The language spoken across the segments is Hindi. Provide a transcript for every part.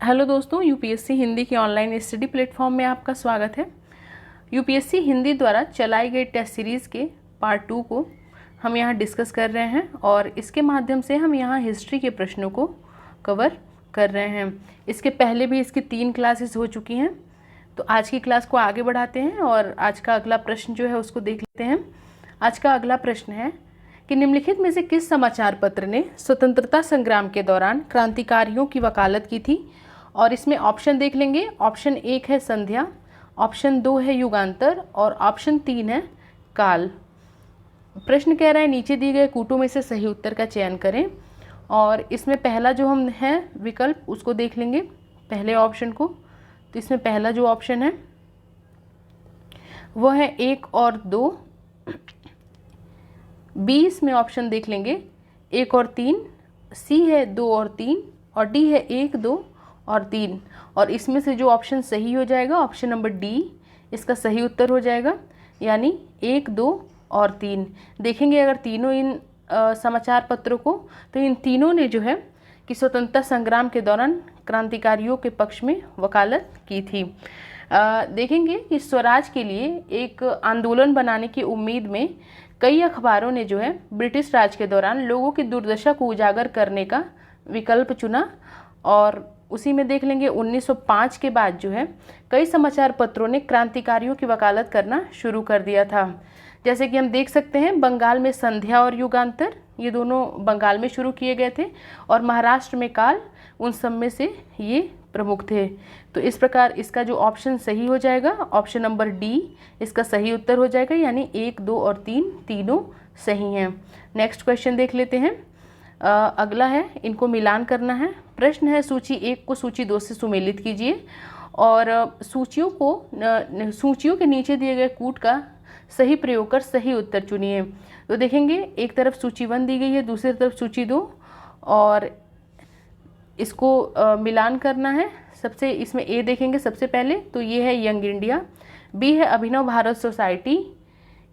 हेलो दोस्तों, यूपीएससी हिंदी के ऑनलाइन स्टडी प्लेटफॉर्म में आपका स्वागत है। यूपीएससी हिंदी द्वारा चलाई गई टेस्ट सीरीज़ के पार्ट 2 को हम यहाँ डिस्कस कर रहे हैं और इसके माध्यम से हम यहाँ हिस्ट्री के प्रश्नों को कवर कर रहे हैं। इसके पहले भी इसकी 3 क्लासेस हो चुकी हैं, तो आज की क्लास को आगे बढ़ाते हैं और आज का अगला प्रश्न जो है उसको देख लेते हैं। आज का अगला प्रश्न है कि निम्नलिखित में से किस समाचार पत्र ने स्वतंत्रता संग्राम के दौरान क्रांतिकारियों की वकालत की थी। और इसमें ऑप्शन देख लेंगे। ऑप्शन 1 है संध्या, ऑप्शन 2 है युगांतर और ऑप्शन 3 है काल। प्रश्न कह रहा है नीचे दिए गए कूटों में से सही उत्तर का चयन करें। और इसमें पहला जो हम है विकल्प उसको देख लेंगे, पहले ऑप्शन को। तो इसमें पहला जो ऑप्शन है वो है 1 और 2। बी इसमें ऑप्शन देख लेंगे 1 और 3, सी है 2 और 3 और डी है 1, 2 और 3। और इसमें से जो ऑप्शन सही हो जाएगा ऑप्शन नंबर डी इसका सही उत्तर हो जाएगा, यानी 1, 2 और 3। देखेंगे अगर तीनों इन समाचार पत्रों को, तो इन तीनों ने जो है कि स्वतंत्रता संग्राम के दौरान क्रांतिकारियों के पक्ष में वकालत की थी। देखेंगे कि स्वराज के लिए एक आंदोलन बनाने की उम्मीद में कई अखबारों ने जो है ब्रिटिश राज के दौरान लोगों की दुर्दशा को उजागर करने का विकल्प चुना। और उसी में देख लेंगे 1905 के बाद जो है कई समाचार पत्रों ने क्रांतिकारियों की वकालत करना शुरू कर दिया था। जैसे कि हम देख सकते हैं बंगाल में संध्या और युगांतर, ये दोनों बंगाल में शुरू किए गए थे, और महाराष्ट्र में काल, उन सब में से ये प्रमुख थे। तो इस प्रकार इसका जो ऑप्शन सही हो जाएगा ऑप्शन नंबर डी इसका सही उत्तर हो जाएगा, यानी 1, 2 और 3 तीनों सही हैं। नेक्स्ट क्वेश्चन देख लेते हैं। अगला है, इनको मिलान करना है। प्रश्न है सूची 1 को सूची 2 से सुमेलित कीजिए और सूचियों के नीचे दिए गए कूट का सही प्रयोग कर सही उत्तर चुनिए। तो देखेंगे एक तरफ सूची 1 दी गई है, दूसरी तरफ सूची 2, और इसको मिलान करना है। सबसे इसमें ए देखेंगे सबसे पहले, तो ये है यंग इंडिया, बी है अभिनव भारत सोसाइटी,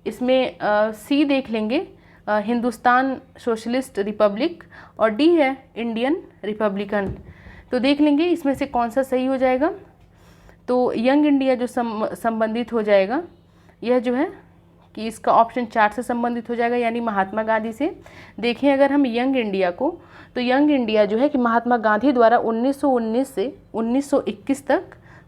इसमें सी देख लेंगे हिंदुस्तान सोशलिस्ट रिपब्लिक, और डी है इंडियन रिपब्लिकन। तो देख लेंगे इसमें से कौन सा सही हो जाएगा। तो यंग इंडिया जो संबंधित हो जाएगा, यह जो है कि इसका ऑप्शन 4 से संबंधित हो जाएगा, यानी महात्मा गांधी से। देखें अगर हम यंग इंडिया को, तो यंग इंडिया जो है कि महात्मा गांधी द्वारा 1919 से 1921 तक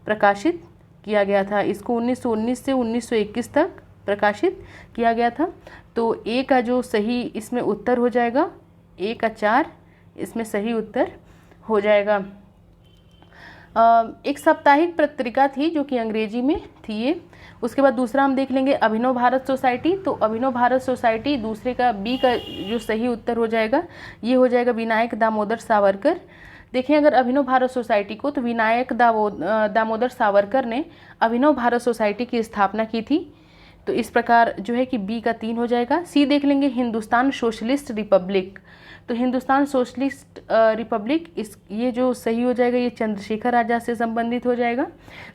प्रकाशित किया गया था। इसको 1919 से 1921 तक प्रकाशित किया गया था। तो ए का जो सही इसमें उत्तर हो जाएगा, ए का 4 इसमें सही उत्तर हो जाएगा। एक साप्ताहिक पत्रिका थी जो कि अंग्रेजी में थी ये। उसके बाद दूसरा हम देख लेंगे अभिनव भारत सोसाइटी। तो अभिनव भारत सोसाइटी दूसरे का बी का जो सही उत्तर हो जाएगा ये हो जाएगा विनायक दामोदर सावरकर। देखें अगर अभिनव भारत सोसाइटी को, तो विनायक दामोदर सावरकर ने अभिनव भारत सोसाइटी की स्थापना की थी। तो इस प्रकार जो है कि बी का 3 हो जाएगा। सी देख लेंगे हिंदुस्तान सोशलिस्ट रिपब्लिक। तो हिंदुस्तान सोशलिस्ट रिपब्लिक ये जो सही हो जाएगा ये चंद्रशेखर आज़ाद से संबंधित हो जाएगा।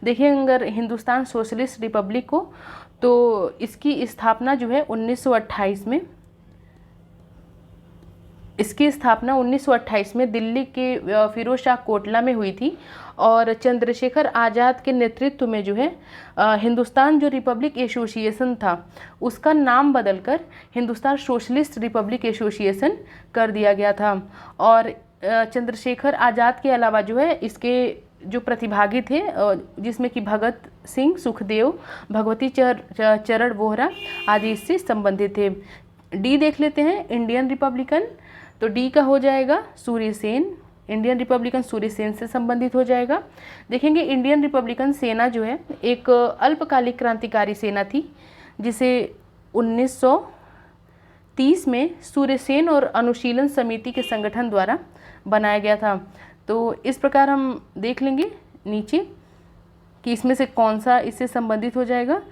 देखिए अगर हिंदुस्तान सोशलिस्ट रिपब्लिक को, तो इसकी स्थापना जो है 1928 में, इसकी स्थापना 1928 में दिल्ली के फिरोज शाह कोटला में हुई थी। और चंद्रशेखर आज़ाद के नेतृत्व में जो है हिंदुस्तान जो रिपब्लिक एसोसिएशन था उसका नाम बदलकर हिंदुस्तान सोशलिस्ट रिपब्लिक एसोसिएशन कर दिया गया था। और चंद्रशेखर आज़ाद के अलावा जो है इसके जो प्रतिभागी थे, जिसमें कि भगत सिंह, सुखदेव, भगवती चरण वोहरा आदि इससे संबंधित थे। डी देख लेते हैं इंडियन रिपब्लिकन। तो डी का हो जाएगा सूर्य सेन, इंडियन रिपब्लिकन सूर्य सेन से संबंधित हो जाएगा। देखेंगे इंडियन रिपब्लिकन सेना जो है एक अल्पकालिक क्रांतिकारी सेना थी, जिसे 1930 में सूर्य सेन और अनुशीलन समिति के संगठन द्वारा बनाया गया था। तो इस प्रकार हम देख लेंगे नीचे कि इसमें से कौन सा इससे संबंधित हो जाएगा।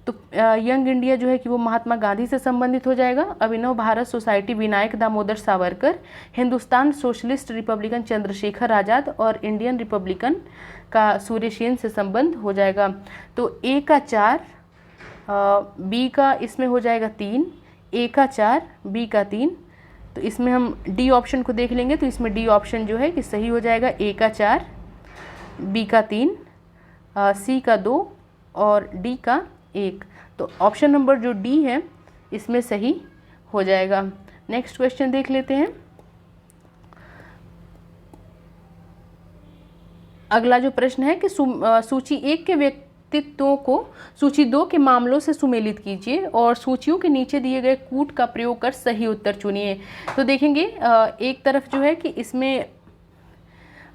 तो यंग इंडिया जो है कि वो महात्मा गांधी से संबंधित हो जाएगा, Abhinav Bharat Society Vinayak Damodar Savarkar, Hindustan Socialist Republican Chandrashekhar Azad, और इंडियन रिपब्लिकन का सूर्य सेन से संबंध हो जाएगा। तो ए का 4, बी का इसमें हो जाएगा 3, ए का 4, बी का 3। तो इसमें हम डी ऑप्शन को देख लेंगे, तो इसमें डी ऑप्शन जो है कि सही हो जाएगा, ए का 4। बी का 3, सी का 2 और डी का 1। तो ऑप्शन नंबर जो डी है इसमें सही हो जाएगा। नेक्स्ट क्वेश्चन देख लेते हैं। अगला जो प्रश्न है कि सूची 1 के व्यक्तित्वों को सूची 2 के मामलों से सुमेलित कीजिए और सूचियों के नीचे दिए गए कूट का प्रयोग कर सही उत्तर चुनिए। तो देखेंगे एक तरफ जो है कि इसमें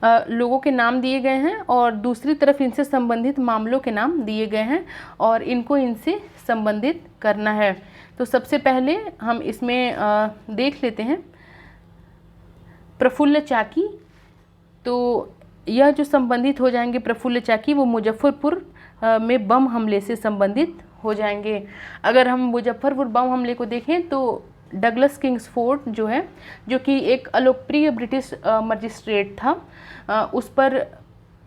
लोगों के नाम दिए गए हैं और दूसरी तरफ इनसे संबंधित मामलों के नाम दिए गए हैं और इनको इनसे संबंधित करना है। तो सबसे पहले हम इसमें देख लेते हैं प्रफुल्ल चाकी। तो यह जो संबंधित हो जाएंगे प्रफुल्ल चाकी, वो मुजफ्फरपुर में बम हमले से संबंधित हो जाएंगे। अगर हम मुजफ्फरपुर बम हमले को देखें तो डगलस किंग्सफोर्ड जो है, जो कि एक अलोकप्रिय ब्रिटिश मजिस्ट्रेट था, उस पर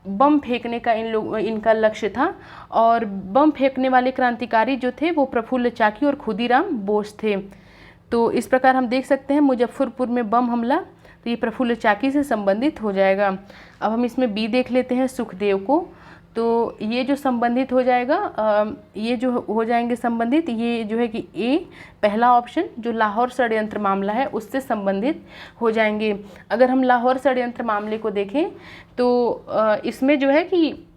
बम फेंकने का इनका लक्ष्य था और बम फेंकने वाले क्रांतिकारी जो थे वो प्रफुल्ल चाकी और खुदीराम बोस थे। तो इस प्रकार हम देख सकते हैं मुजफ्फरपुर में बम हमला, तो ये प्रफुल्ल चाकी से संबंधित हो जाएगा। अब हम इसमें बी देख लेते हैं सुखदेव को। तो ये जो संबंधित हो जाएगा, ये जो हो जाएंगे संबंधित, ये जो है कि ए पहला ऑप्शन जो लाहौर षड्यंत्र मामला है उससे संबंधित हो जाएंगे। अगर हम लाहौर षड्यंत्र मामले को देखें तो इसमें जो है कि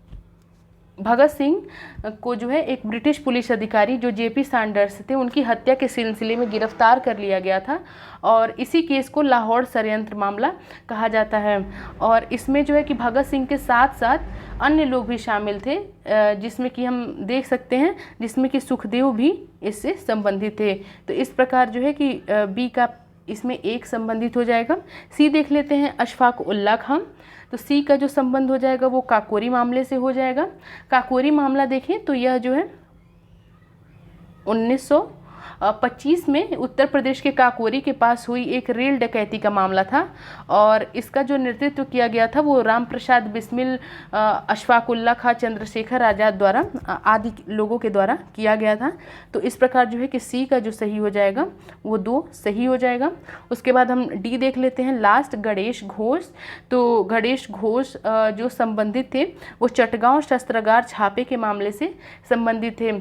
भगत सिंह को जो है एक ब्रिटिश पुलिस अधिकारी जो जेपी सैंडर्स थे उनकी हत्या के सिलसिले में गिरफ्तार कर लिया गया था और इसी केस को लाहौर षड्यंत्र मामला कहा जाता है। और इसमें जो है कि भगत सिंह के साथ साथ अन्य लोग भी शामिल थे, जिसमें कि हम देख सकते हैं जिसमें कि सुखदेव भी इससे संबंधित थे। तो इस प्रकार जो है कि बी का इसमें एक संबंधित हो जाएगा। सी देख लेते हैं अशफाक उल्ला खान। तो सी का जो संबंध हो जाएगा वो काकोरी मामले से हो जाएगा। काकोरी मामला देखें तो यह जो है 1925 में उत्तर प्रदेश के काकोरी के पास हुई एक रेल डकैती का मामला था और इसका जो नेतृत्व किया गया था वो राम प्रसाद बिस्मिल, अशफाक उल्ला खां, चंद्रशेखर आज़ाद द्वारा आदि लोगों के द्वारा किया गया था। तो इस प्रकार जो है कि सी का जो सही हो जाएगा वो 2 सही हो जाएगा। उसके बाद हम डी देख लेते हैं लास्ट, गणेश घोष। तो गणेश घोष जो संबंधित थे वो चटगांव शस्त्रागार छापे के मामले से संबंधित थे।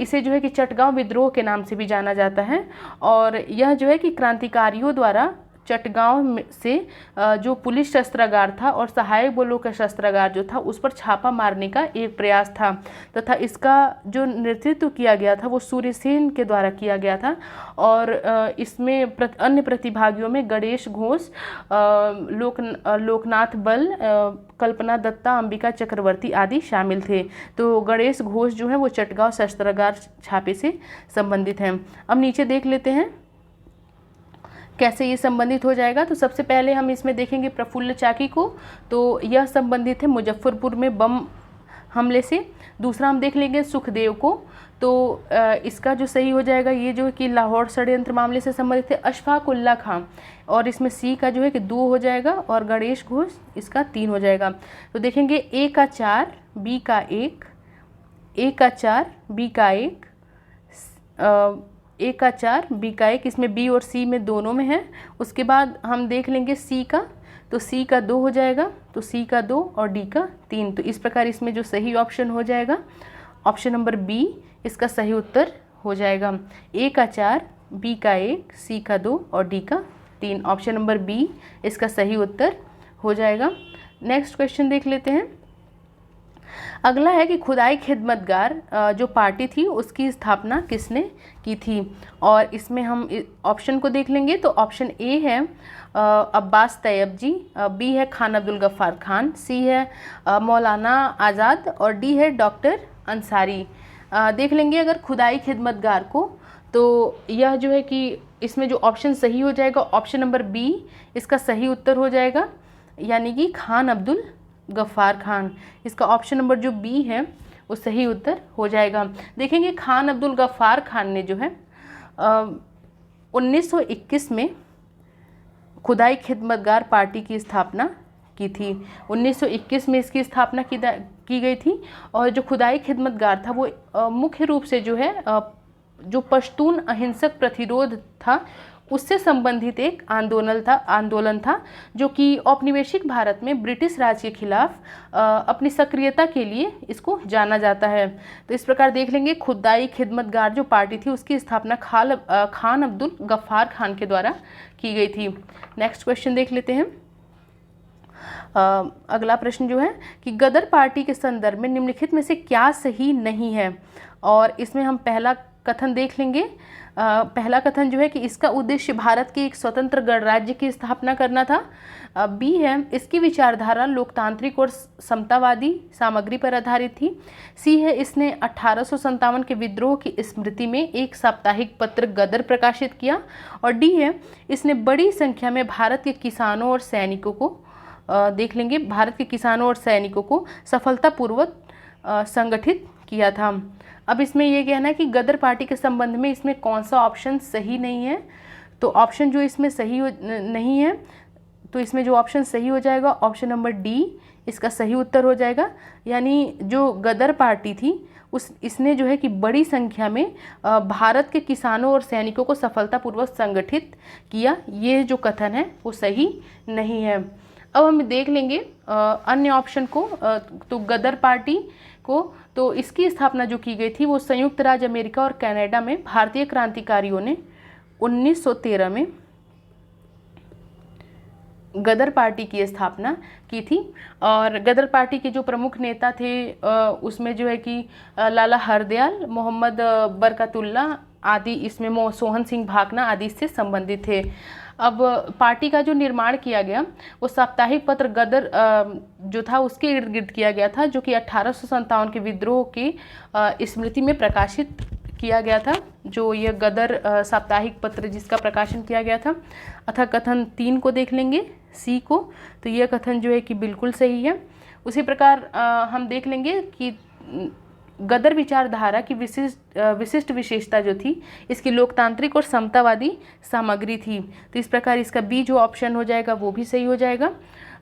इसे जो है कि चटगांव विद्रोह के नाम से भी जाना जाता है और यह जो है कि क्रांतिकारियों द्वारा चटगांव से जो पुलिस शस्त्रागार था और सहायक बलों का शस्त्रागार जो था उस पर छापा मारने का एक प्रयास था तथा इसका जो नेतृत्व किया गया था वो सूर्यसेन के द्वारा किया गया था। और इसमें अन्य प्रतिभागियों में गणेश घोष, लोकनाथ बल, कल्पना दत्ता, अंबिका चक्रवर्ती आदि शामिल थे। तो गणेश घोष जो है वो चटगांव शस्त्रागार छापे से संबंधित हैं। अब नीचे देख लेते हैं कैसे ये संबंधित हो जाएगा। तो सबसे पहले हम इसमें देखेंगे प्रफुल्ल चाकी को, तो यह संबंधित है मुजफ्फरपुर में बम हमले से। दूसरा हम देख लेंगे सुखदेव को, तो इसका जो सही हो जाएगा ये जो कि लाहौर षड्यंत्र मामले से संबंधित है अशफाक उल्ला खां और इसमें सी का जो है कि 2 हो जाएगा और गणेश घोष इसका 3 हो जाएगा। तो देखेंगे ए का 4, बी का 1, ए का 4, बी का 1, ए का 4, बी का 1, इसमें बी और सी में दोनों में है। उसके बाद हम देख लेंगे सी का, तो सी का 2 हो जाएगा, तो सी का 2 और डी का 3। तो इस प्रकार इसमें जो सही ऑप्शन हो जाएगा ऑप्शन नंबर बी इसका सही उत्तर हो जाएगा। ए का 4, बी का 1, सी का 2 और डी का 3, ऑप्शन नंबर बी इसका सही उत्तर हो जाएगा। नेक्स्ट क्वेश्चन देख लेते हैं। अगला है कि खुदाई खिदमतगार जो पार्टी थी उसकी स्थापना किसने की थी, और इसमें हम ऑप्शन को देख लेंगे। तो ऑप्शन ए है अब्बास तैयब जी, बी है खान अब्दुल गफ्फार खान, सी है मौलाना आज़ाद और डी है डॉक्टर अंसारी। देख लेंगे अगर खुदाई खिदमतगार को, तो यह जो है कि इसमें जो ऑप्शन सही हो जाएगा ऑप्शन नंबर बी इसका सही उत्तर हो जाएगा, यानी कि खान अब्दुल गफ्फार खान। इसका ऑप्शन नंबर जो बी है वो सही उत्तर हो जाएगा। देखेंगे खान अब्दुल गफ्फार खान ने जो है 1921 में खुदाई खिदमतगार पार्टी की स्थापना की थी। 1921 में इसकी स्थापना की गई थी और जो खुदाई खिदमतगार था वो मुख्य रूप से जो है जो पश्तून अहिंसक प्रतिरोध था उससे संबंधित एक आंदोलन था जो कि औपनिवेशिक भारत में ब्रिटिश राज के खिलाफ अपनी सक्रियता के लिए इसको जाना जाता है। तो इस प्रकार देख लेंगे, खुदाई खिदमतगार जो पार्टी थी उसकी स्थापना खान अब्दुल गफ्फार खान के द्वारा की गई थी। नेक्स्ट क्वेश्चन देख लेते हैं। अगला प्रश्न जो है कि गदर पार्टी के संदर्भ में निम्नलिखित में से क्या सही नहीं है, और इसमें हम पहला कथन देख लेंगे। पहला कथन जो है कि इसका उद्देश्य भारत के एक स्वतंत्र गणराज्य की स्थापना करना था। बी है, इसकी विचारधारा लोकतांत्रिक और समतावादी सामग्री पर आधारित थी। सी है, इसने 1857 के विद्रोह की स्मृति में एक साप्ताहिक पत्र गदर प्रकाशित किया। और डी है, इसने बड़ी संख्या में भारत के किसानों और सैनिकों को देख लेंगे, भारत के किसानों और सैनिकों को सफलतापूर्वक संगठित किया था। अब इसमें यह कहना है कि गदर पार्टी के संबंध में इसमें कौन सा ऑप्शन सही नहीं है। तो ऑप्शन जो इसमें सही नहीं है, तो इसमें जो ऑप्शन सही हो जाएगा ऑप्शन नंबर डी इसका सही उत्तर हो जाएगा। यानी जो गदर पार्टी थी इसने जो है कि बड़ी संख्या में भारत के किसानों और सैनिकों को सफलतापूर्वक संगठित किया, ये जो कथन है वो सही नहीं है। अब हम देख लेंगे अन्य ऑप्शन को। तो गदर पार्टी को, तो इसकी स्थापना जो की गई थी वो संयुक्त राज्य अमेरिका और कनाडा में भारतीय क्रांतिकारियों ने 1913 में गदर पार्टी की स्थापना की थी। और गदर पार्टी के जो प्रमुख नेता थे उसमें जो है कि लाला हरदयाल, मोहम्मद बरकतुल्ला आदि, इसमें सोहन सिंह भाकना आदि से संबंधित थे। अब पार्टी का जो निर्माण किया गया वो साप्ताहिक पत्र गदर जो था उसके इर्द गिर्द किया गया था, जो कि 1857 के विद्रोह की स्मृति में प्रकाशित किया गया था। जो ये गदर साप्ताहिक पत्र जिसका प्रकाशन किया गया था। अतः कथन 3 को देख लेंगे, सी को, तो यह कथन जो है कि बिल्कुल सही है। उसी प्रकार हम देख लेंगे कि गदर विचारधारा की विशिष्ट विशेषता जो थी इसकी लोकतांत्रिक और समतावादी सामग्री थी। तो इस प्रकार इसका बी जो ऑप्शन हो जाएगा वो भी सही हो जाएगा,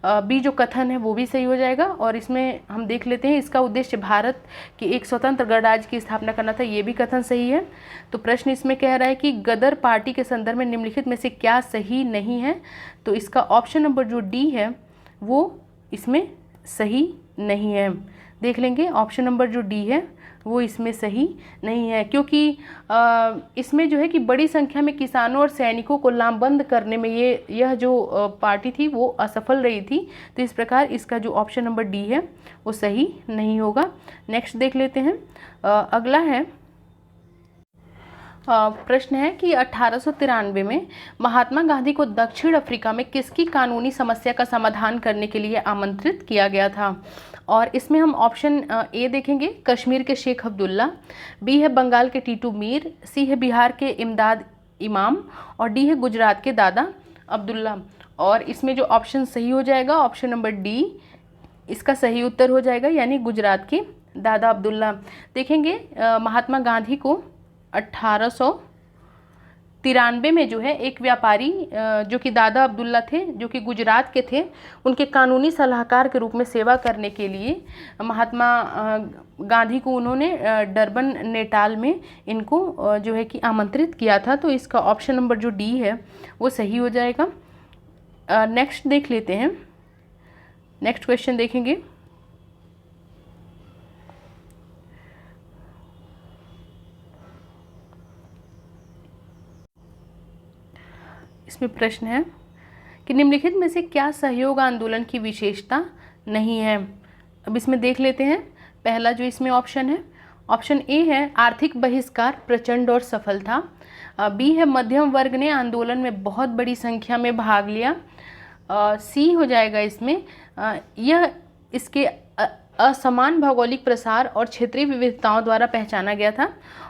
बी जो कथन है वो भी सही हो जाएगा। और इसमें हम देख लेते हैं इसका उद्देश्य भारत की एक स्वतंत्र गणराज्य की स्थापना करना था, ये भी कथन सही है। तो प्रश्न इसमें कह रहा है कि गदर पार्टी के संदर्भ में निम्नलिखित में से क्या सही नहीं है। तो इसका ऑप्शन नंबर जो डी है वो इसमें सही नहीं है। देख लेंगे, ऑप्शन नंबर जो डी है वो इसमें सही नहीं है, क्योंकि इसमें जो है कि बड़ी संख्या में किसानों और सैनिकों को लामबंद करने में यह जो पार्टी थी वो असफल रही थी। तो इस प्रकार इसका जो ऑप्शन नंबर डी है वो सही नहीं होगा। नेक्स्ट देख लेते हैं। अगला है प्रश्न है कि 1893 में महात्मा गांधी को दक्षिण अफ्रीका में किसकी कानूनी समस्या का समाधान करने के लिए आमंत्रित किया गया था। और इसमें हम ऑप्शन ए देखेंगे, कश्मीर के शेख अब्दुल्ला, बी है बंगाल के टीटू मीर, सी है बिहार के इमदाद इमाम, और डी है गुजरात के दादा अब्दुल्ला। और इसमें जो ऑप्शन सही हो जाएगा ऑप्शन नंबर डी इसका सही उत्तर हो जाएगा, यानी गुजरात के दादा अब्दुल्ला। देखेंगे महात्मा गांधी को 1893 में जो है एक व्यापारी जो कि दादा अब्दुल्ला थे, जो कि गुजरात के थे, उनके कानूनी सलाहकार के रूप में सेवा करने के लिए महात्मा गांधी को उन्होंने डरबन नेटाल में इनको जो है कि आमंत्रित किया था। तो इसका ऑप्शन नंबर जो डी है वो सही हो जाएगा। नेक्स्ट देख लेते हैं, नेक्स्ट क्वेश्चन देखेंगे। इसमें प्रश्न है कि निम्नलिखित में से क्या सहयोग आंदोलन की विशेषता नहीं है। अब इसमें देख लेते हैं। पहला जो इसमें ऑप्शन है, ऑप्शन ए है आर्थिक बहिष्कार प्रचंड और सफल था। बी है मध्यम वर्ग ने आंदोलन में बहुत बड़ी संख्या में भाग लिया। सी हो जाएगा इसमें यह इसके असमान भौगोलिक प्रसार और क्षेत्रीय विविधताओं द्वारा पहचाना गया था।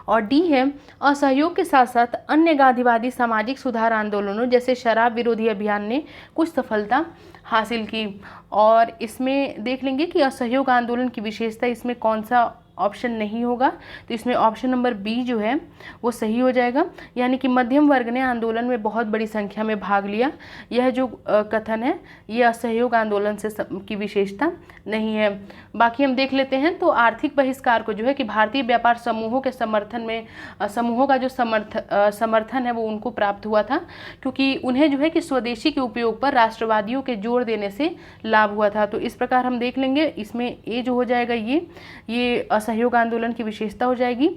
और डी है असहयोग के साथ साथ अन्य गांधीवादी सामाजिक सुधार आंदोलनों जैसे शराब विरोधी अभियान ने कुछ सफलता हासिल की। और इसमें देख लेंगे कि असहयोग आंदोलन की विशेषता इसमें कौन सा ऑप्शन नहीं होगा, तो इसमें ऑप्शन नंबर बी जो है वो सही हो जाएगा, यानी कि मध्यम वर्ग ने आंदोलन में बहुत बड़ी संख्या में भाग लिया। यह जो कथन है ये असहयोग आंदोलन से की विशेषता नहीं है। बाकी हम देख लेते हैं, तो आर्थिक बहिष्कार को जो है कि भारतीय व्यापार समूहों के समर्थन में समूहों का जो समर्थन है वो उनको प्राप्त हुआ था, क्योंकि उन्हें जो है कि स्वदेशी के उपयोग पर राष्ट्रवादियों के जोर देने से लाभ हुआ था। तो इस प्रकार हम देख लेंगे, इसमें ए जो हो जाएगा ये असहयोग आंदोलन की विशेषता हो जाएगी।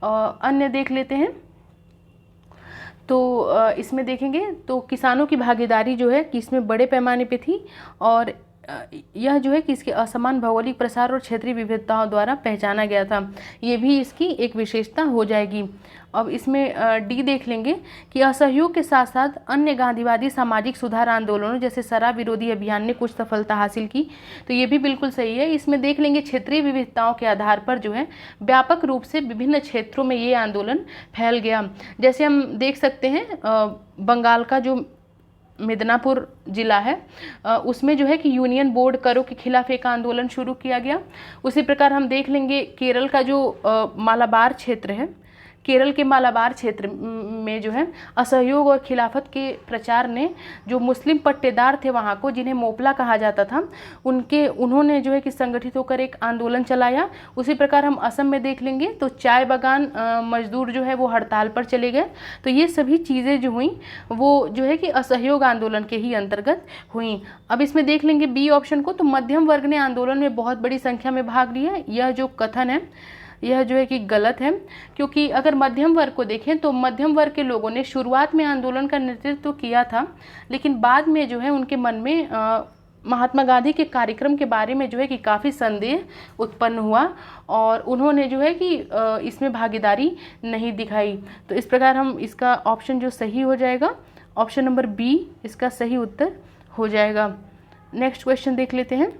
अन्य देख लेते हैं, तो इसमें देखेंगे तो किसानों की भागीदारी जो है कि इसमें बड़े पैमाने पे थी, और यह जो है कि इसके असमान भौगोलिक प्रसार और क्षेत्रीय विविधताओं द्वारा पहचाना गया था, ये भी इसकी एक विशेषता हो जाएगी। अब इसमें डी देख लेंगे कि असहयोग के साथ साथ अन्य गांधीवादी सामाजिक सुधार आंदोलनों जैसे शराब विरोधी अभियान ने कुछ सफलता हासिल की, तो ये भी बिल्कुल सही है। इसमें देख लेंगे क्षेत्रीय विविधताओं के आधार पर जो है व्यापक रूप से विभिन्न क्षेत्रों में ये आंदोलन फैल गया। जैसे हम देख सकते हैं बंगाल का जो मिदनापुर जिला है उसमें जो है कि यूनियन बोर्ड करों के खिलाफ एक आंदोलन शुरू किया गया। उसी प्रकार हम देख लेंगे केरल का जो मालाबार क्षेत्र है, केरल के मालाबार क्षेत्र में जो है असहयोग और खिलाफत के प्रचार ने जो मुस्लिम पट्टेदार थे वहाँ को, जिन्हें मोपला कहा जाता था, उन्होंने जो है कि संगठित होकर एक आंदोलन चलाया। उसी प्रकार हम असम में देख लेंगे तो चाय बागान मजदूर जो है वो हड़ताल पर चले गए। तो ये सभी चीज़ें जो हुई वो जो है कि असहयोग आंदोलन के ही अंतर्गत हुई। अब इसमें देख लेंगे बी ऑप्शन को, तो मध्यम वर्ग ने आंदोलन में बहुत बड़ी संख्या में भाग लिया। यह जो कथन है यह जो है कि गलत है, क्योंकि अगर मध्यम वर्ग को देखें तो मध्यम वर्ग के लोगों ने शुरुआत में आंदोलन का नेतृत्व किया था, लेकिन बाद में जो है उनके मन में महात्मा गांधी के कार्यक्रम के बारे में जो है कि काफ़ी संदेह उत्पन्न हुआ और उन्होंने जो है कि इसमें भागीदारी नहीं दिखाई। तो इस प्रकार हम इसका ऑप्शन जो सही हो जाएगा, ऑप्शन नंबर बी इसका सही उत्तर हो जाएगा। नेक्स्ट क्वेश्चन देख लेते हैं।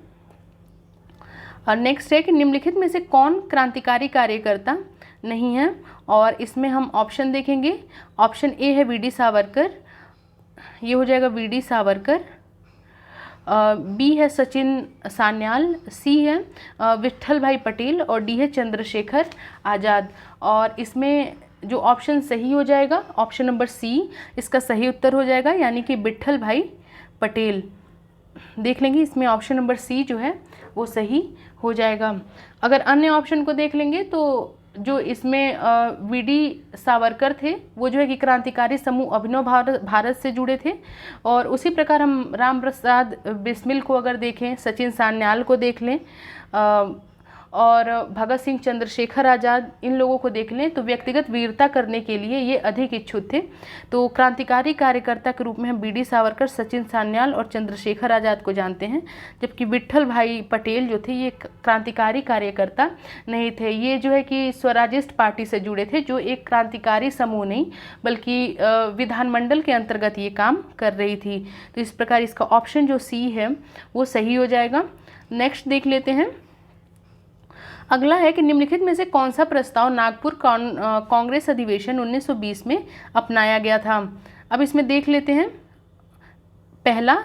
और नेक्स्ट है कि निम्नलिखित में से कौन क्रांतिकारी कार्यकर्ता नहीं है, और इसमें हम ऑप्शन देखेंगे। ऑप्शन ए है वीडी सावरकर, ये हो जाएगा वीडी सावरकर। बी है सचिन सान्याल, सी है विट्ठल भाई पटेल, और डी है चंद्रशेखर आज़ाद। और इसमें जो ऑप्शन सही हो जाएगा ऑप्शन नंबर सी इसका सही उत्तर हो जाएगा, यानी कि विट्ठल भाई पटेल। देख लेंगे इसमें ऑप्शन नंबर सी जो है वो सही हो जाएगा। अगर अन्य ऑप्शन को देख लेंगे तो जो इसमें वीडी सावरकर थे वो जो है कि क्रांतिकारी समूह अभिनव भारत से जुड़े थे, और उसी प्रकार हम राम प्रसाद बिस्मिल को अगर देखें, सचिन सान्याल को देख लें और भगत सिंह चंद्रशेखर आज़ाद, इन लोगों को देख लें तो व्यक्तिगत वीरता करने के लिए ये अधिक इच्छुक थे। तो क्रांतिकारी कार्यकर्ता के रूप में हम बीडी सावरकर, सचिन सान्याल और चंद्रशेखर आज़ाद को जानते हैं, जबकि विट्ठल भाई पटेल जो थे ये क्रांतिकारी कार्यकर्ता नहीं थे। ये जो है कि स्वराजिस्ट पार्टी से जुड़े थे, जो एक क्रांतिकारी समूह नहीं बल्कि विधानमंडल के अंतर्गत ये काम कर रही थी। तो इस प्रकार इसका ऑप्शन जो सी है वो सही हो जाएगा। नेक्स्ट देख लेते हैं। अगला है कि निम्नलिखित में से कौन सा प्रस्ताव नागपुर कांग्रेस अधिवेशन 1920 में अपनाया गया था। अब इसमें देख लेते हैं। पहला,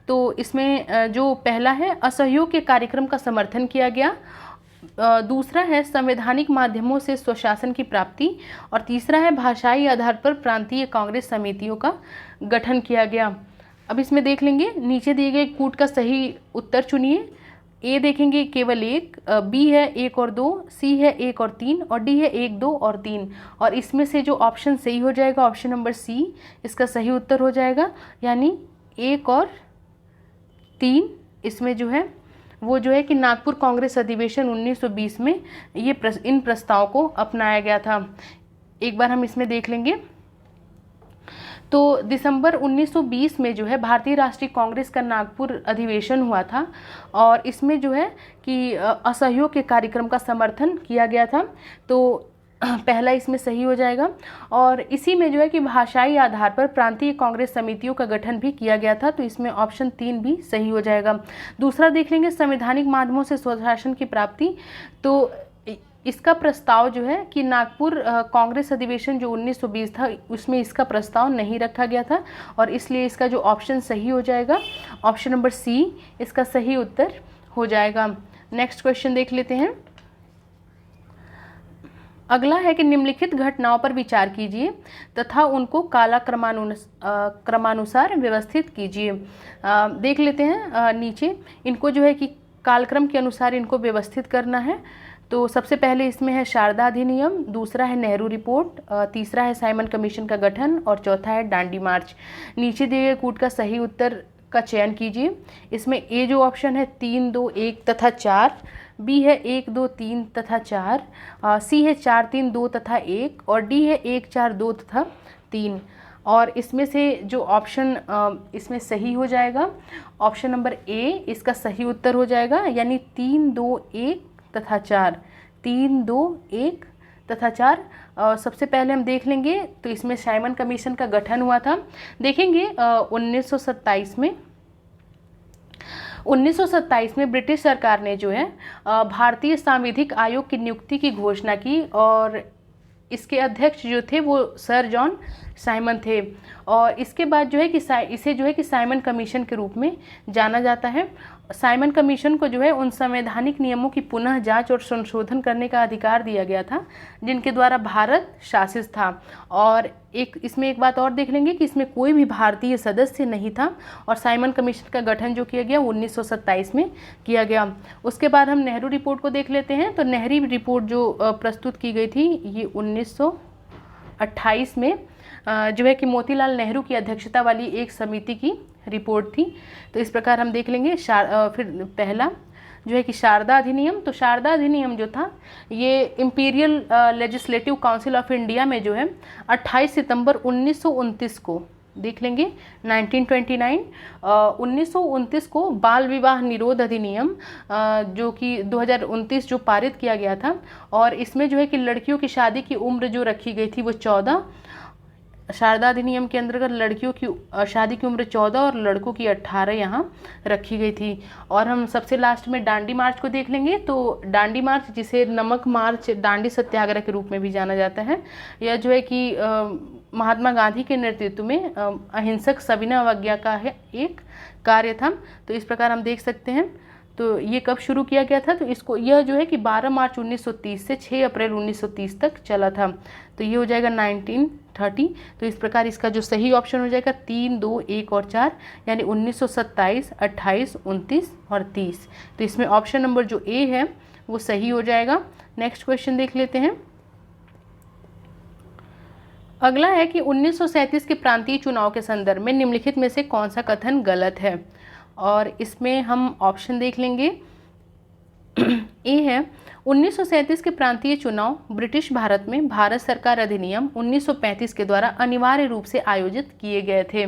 तो इसमें जो पहला है असहयोग के कार्यक्रम का समर्थन किया गया, दूसरा है संवैधानिक माध्यमों से स्वशासन की प्राप्ति, और तीसरा है भाषाई आधार पर प्रांतीय कांग्रेस समितियों का गठन किया गया। अब इसमें देख लेंगे, नीचे दिए गए कूट का सही उत्तर चुनिए। ए देखेंगे केवल एक, बी है 1 और 2, सी है 1 और 3, और डी है 1, 2 और 3। और इसमें से जो ऑप्शन सही हो जाएगा ऑप्शन नंबर सी इसका सही उत्तर हो जाएगा, यानी 1 और 3 इसमें जो है वो जो है कि नागपुर कांग्रेस अधिवेशन 1920 में ये इन प्रस्ताव को अपनाया गया था। एक बार हम इसमें देख लेंगे। तो दिसंबर 1920 में जो है भारतीय राष्ट्रीय कांग्रेस का नागपुर अधिवेशन हुआ था, और इसमें जो है कि असहयोग के कार्यक्रम का समर्थन किया गया था। तो पहला इसमें सही हो जाएगा, और इसी में जो है कि भाषाई आधार पर प्रांतीय कांग्रेस समितियों का गठन भी किया गया था। तो इसमें ऑप्शन 3 भी सही हो जाएगा। दूसरा देख लेंगे संवैधानिक माध्यमों से स्वशासन की प्राप्ति। तो इसका प्रस्ताव जो है कि नागपुर कांग्रेस अधिवेशन जो 1920 था उसमें इसका प्रस्ताव नहीं रखा गया था, और इसलिए इसका जो ऑप्शन सही हो जाएगा ऑप्शन नंबर सी इसका सही उत्तर हो जाएगा। नेक्स्ट क्वेश्चन देख लेते हैं। अगला है कि निम्नलिखित घटनाओं पर विचार कीजिए तथा उनको क्रमानुसार व्यवस्थित कीजिए। देख लेते हैं नीचे, इनको जो है कि कालक्रम के अनुसार इनको व्यवस्थित करना है। तो सबसे पहले इसमें है शारदा अधिनियम, दूसरा है नेहरू रिपोर्ट, तीसरा है साइमन कमीशन का गठन और चौथा है दांडी मार्च। नीचे दिए गए कूट का सही उत्तर का चयन कीजिए। इसमें ए जो ऑप्शन है 3, 2, 1 तथा 4, बी है 1, 2, 3 तथा 4, सी है 4, 3, 2 तथा 1 और डी है 1, 4, 2 तथा 3। और इसमें से जो ऑप्शन इसमें सही हो जाएगा, ऑप्शन नंबर ए इसका सही उत्तर हो जाएगा, यानी 3, 2, 1 तथा 4, 3, 2, 1 तथा 4। सबसे पहले हम देख लेंगे तो इसमें साइमन कमीशन का गठन हुआ था। देखेंगे 1927 में ब्रिटिश सरकार ने जो है भारतीय सांविधिक आयोग की नियुक्ति की घोषणा की और इसके अध्यक्ष जो थे वो सर जॉन साइमन थे। और इसके बाद जो है कि इसे जो है कि साइमन कमीशन के रूप में जाना जाता है। साइमन कमीशन को जो है उन संवैधानिक नियमों की पुनः जांच और संशोधन करने का अधिकार दिया गया था जिनके द्वारा भारत शासित था। और इसमें एक बात और देख लेंगे कि इसमें कोई भी भारतीय सदस्य नहीं था और साइमन कमीशन का गठन जो किया गया 1927 में किया गया। उसके बाद हम नेहरू रिपोर्ट को देख लेते हैं। तो नेहरू रिपोर्ट जो प्रस्तुत की गई थी ये 1928 में जो है कि मोतीलाल नेहरू की अध्यक्षता वाली एक समिति की रिपोर्ट थी। तो इस प्रकार हम देख लेंगे। फिर पहला जो है कि शारदा अधिनियम। तो शारदा अधिनियम जो था ये imperial legislative council of India में जो है 28 सितंबर 1929 को देख लेंगे 1929 को बाल विवाह निरोध अधिनियम जो कि 2029 जो पारित किया गया था। और इसमें जो है कि लड़कियों की शादी की उम्र जो रखी गई थी वो 14। शारदा अधिनियम के अंतर्गत लड़कियों की शादी की उम्र 14 और लड़कों की 18 यहाँ रखी गई थी। और हम सबसे लास्ट में दांडी मार्च को देख लेंगे। तो दांडी मार्च, जिसे नमक मार्च, दांडी सत्याग्रह के रूप में भी जाना जाता है, यह जो है कि महात्मा गांधी के नेतृत्व में अहिंसक सविनय अवज्ञा का है एक कार्य था। तो इस प्रकार हम देख सकते हैं। तो ये कब शुरू किया गया था? तो इसको यह जो है कि 12 मार्च 1930 से 6 अप्रैल 1930 तक चला था। तो ये हो जाएगा 1930। तो इस प्रकार इसका जो सही ऑप्शन हो जाएगा 3, 2, 1 और 4, यानी 1927, 28, 29 और 30। तो इसमें ऑप्शन नंबर जो ए है वो सही हो जाएगा। नेक्स्ट क्वेश्चन देख लेते हैं। अगला है कि 1937 के प्रांतीय चुनाव के संदर्भ में निम्नलिखित में से कौन सा कथन गलत है? और इसमें हम ऑप्शन देख लेंगे। ए है 1937 के प्रांतीय चुनाव ब्रिटिश भारत में भारत सरकार अधिनियम 1935 के द्वारा अनिवार्य रूप से आयोजित किए गए थे।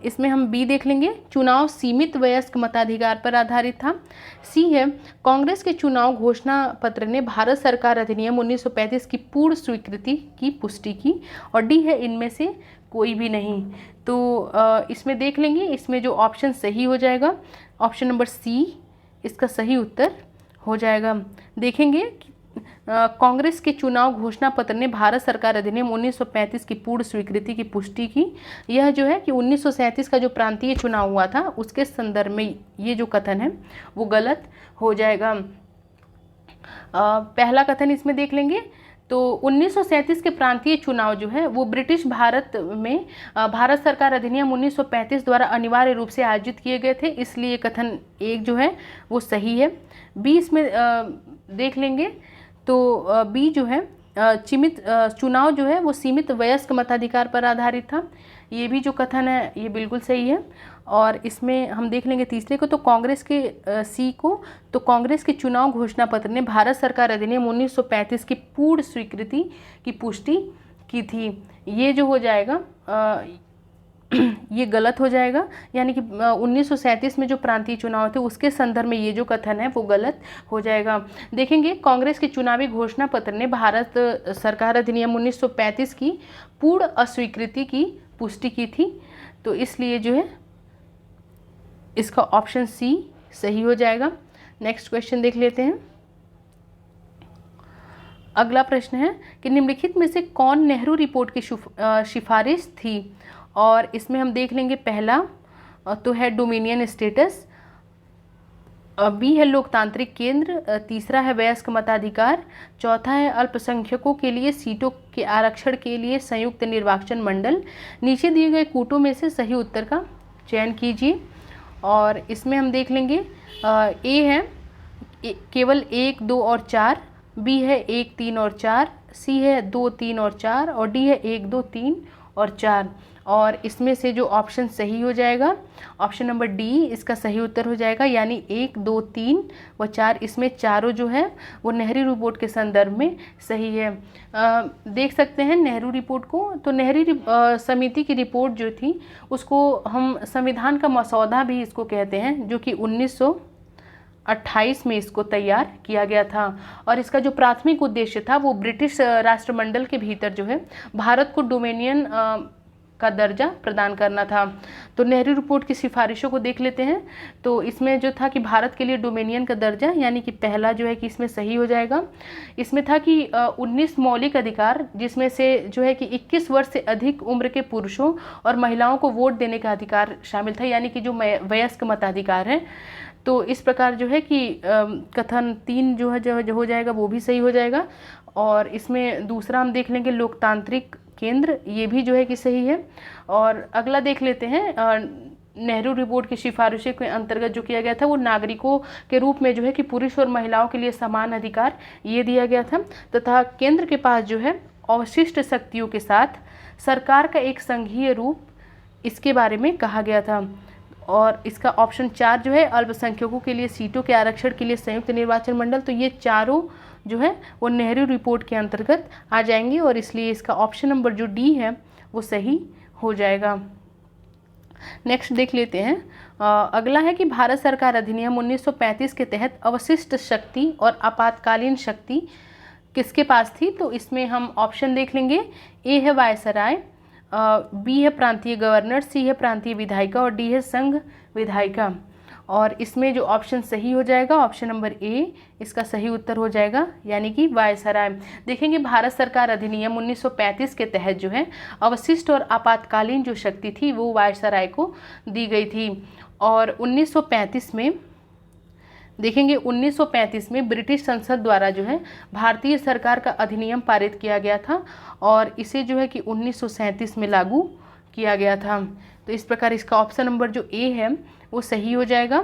इसमें हम बी देख लेंगे। चुनाव सीमित वयस्क मताधिकार पर आधारित था। सी है कांग्रेस के चुनाव घोषणा पत्र ने भारत सरकार अधिनियम 1935 की पूर्ण स्वीकृति की पुष्टि की। और डी है इनमें से कोई भी नहीं। तो इसमें देख लेंगे, इसमें जो ऑप्शन सही हो जाएगा ऑप्शन नंबर सी इसका सही उत्तर हो जाएगा। देखेंगे कि कांग्रेस के चुनाव घोषणा पत्र ने भारत सरकार अधिनियम 1935 की पूर्ण स्वीकृति की पुष्टि की। यह जो है कि 1937 का जो प्रांतीय चुनाव हुआ था उसके संदर्भ में ये जो कथन है वो गलत हो जाएगा। पहला कथन इसमें देख लेंगे। तो 1937 के प्रांतीय चुनाव जो है वो ब्रिटिश भारत में भारत सरकार अधिनियम 1935 द्वारा अनिवार्य रूप से आयोजित किए गए थे, इसलिए कथन एक जो है वो सही है। बी इसमें देख लेंगे। तो बी जो है चुनाव जो है वो सीमित वयस्क मताधिकार पर आधारित था, ये भी जो कथन है ये बिल्कुल सही है। और इसमें हम देख लेंगे तीसरे को, तो कांग्रेस के सी को, तो कांग्रेस के चुनाव घोषणा पत्र ने भारत सरकार अधिनियम 1935 की पूर्ण स्वीकृति की पुष्टि की थी। ये जो हो जाएगा ये गलत हो जाएगा, यानी कि 1937 में जो प्रांतीय चुनाव थे उसके संदर्भ में ये जो कथन है वो गलत हो जाएगा। देखेंगे कांग्रेस के चुनावी घोषणा पत्र ने भारत सरकार अधिनियम 1935 की पूर्ण अस्वीकृति की पुष्टि की थी, तो इसलिए जो है इसका ऑप्शन सी सही हो जाएगा। नेक्स्ट क्वेश्चन देख लेते हैं। अगला प्रश्न है कि निम्नलिखित में से कौन नेहरू रिपोर्ट की सिफारिश थी? और इसमें हम देख लेंगे पहला तो है डोमिनियन स्टेटस। बी है लोकतांत्रिक केंद्र, तीसरा है वयस्क मताधिकार, चौथा है अल्पसंख्यकों के लिए सीटों के आरक्षण के लिए संयुक्त निर्वाचन मंडल। नीचे दिए गए कूटों में से सही उत्तर का चयन कीजिए। और इसमें हम देख लेंगे ए है केवल 1, 2 और 4, बी है 1, 3 और 4, सी है 2, 3 और 4 और डी है 1, 2, 3 और 4। और इसमें से जो ऑप्शन सही हो जाएगा ऑप्शन नंबर डी इसका सही उत्तर हो जाएगा, यानी 1, 2, 3 व 4 इसमें चारों जो है वो नेहरू रिपोर्ट के संदर्भ में सही है। देख सकते हैं नेहरू रिपोर्ट को, तो नेहरू समिति की रिपोर्ट जो थी उसको हम संविधान का मसौदा भी इसको कहते हैं, जो कि 1928 में इसको तैयार किया गया था। और इसका जो प्राथमिक उद्देश्य था वो ब्रिटिश राष्ट्रमंडल के भीतर जो है भारत को डोमिनियन का दर्जा प्रदान करना था। तो नेहरू रिपोर्ट की सिफारिशों को देख लेते हैं। तो इसमें जो था कि भारत के लिए डोमिनियन का दर्जा, यानी कि पहला जो है कि इसमें सही हो जाएगा। इसमें था कि 19 मौलिक अधिकार, जिसमें से जो है कि 21 वर्ष से अधिक उम्र के पुरुषों और महिलाओं को वोट देने का अधिकार शामिल था, यानी कि जो वयस्क मताधिकार है। तो इस प्रकार जो है कि कथन 3 जो है जो हो जाएगा वो भी सही हो जाएगा। और इसमें दूसरा हम देख लेंगे लोकतांत्रिक केंद्र, ये भी जो है कि सही है। और अगला देख लेते हैं नेहरू रिपोर्ट की सिफारिशों के अंतर्गत जो किया गया था वो नागरिकों के रूप में जो है कि पुरुष और महिलाओं के लिए समान अधिकार ये दिया गया था, तथा केंद्र के पास जो है अवशिष्ट शक्तियों के साथ सरकार का एक संघीय रूप, इसके बारे में कहा गया था। और इसका ऑप्शन 4 जो है अल्पसंख्यकों के लिए सीटों के आरक्षण के लिए संयुक्त निर्वाचन मंडल, तो ये चारों जो है वो नेहरू रिपोर्ट के अंतर्गत आ जाएंगे, और इसलिए इसका ऑप्शन नंबर जो डी है वो सही हो जाएगा। नेक्स्ट देख लेते हैं। अगला है कि भारत सरकार अधिनियम 1935 के तहत अवशिष्ट शक्ति और आपातकालीन शक्ति किसके पास थी? तो इसमें हम ऑप्शन देख लेंगे। ए है वायसराय, बी है प्रांतीय गवर्नर, सी है प्रांतीय विधायिका और डी है संघ विधायिका। और इसमें जो ऑप्शन सही हो जाएगा ऑप्शन नंबर ए इसका सही उत्तर हो जाएगा, यानी कि वायसराय। देखेंगे भारत सरकार अधिनियम 1935 के तहत जो है अवशिष्ट और आपातकालीन जो शक्ति थी वो वायसराय को दी गई थी। और 1935 में देखेंगे 1935 में ब्रिटिश संसद द्वारा जो है भारतीय सरकार का अधिनियम पारित किया गया था, और इसे जो है कि 1937 में लागू किया गया था। तो इस प्रकार इसका ऑप्शन नंबर जो ए है वो सही हो जाएगा।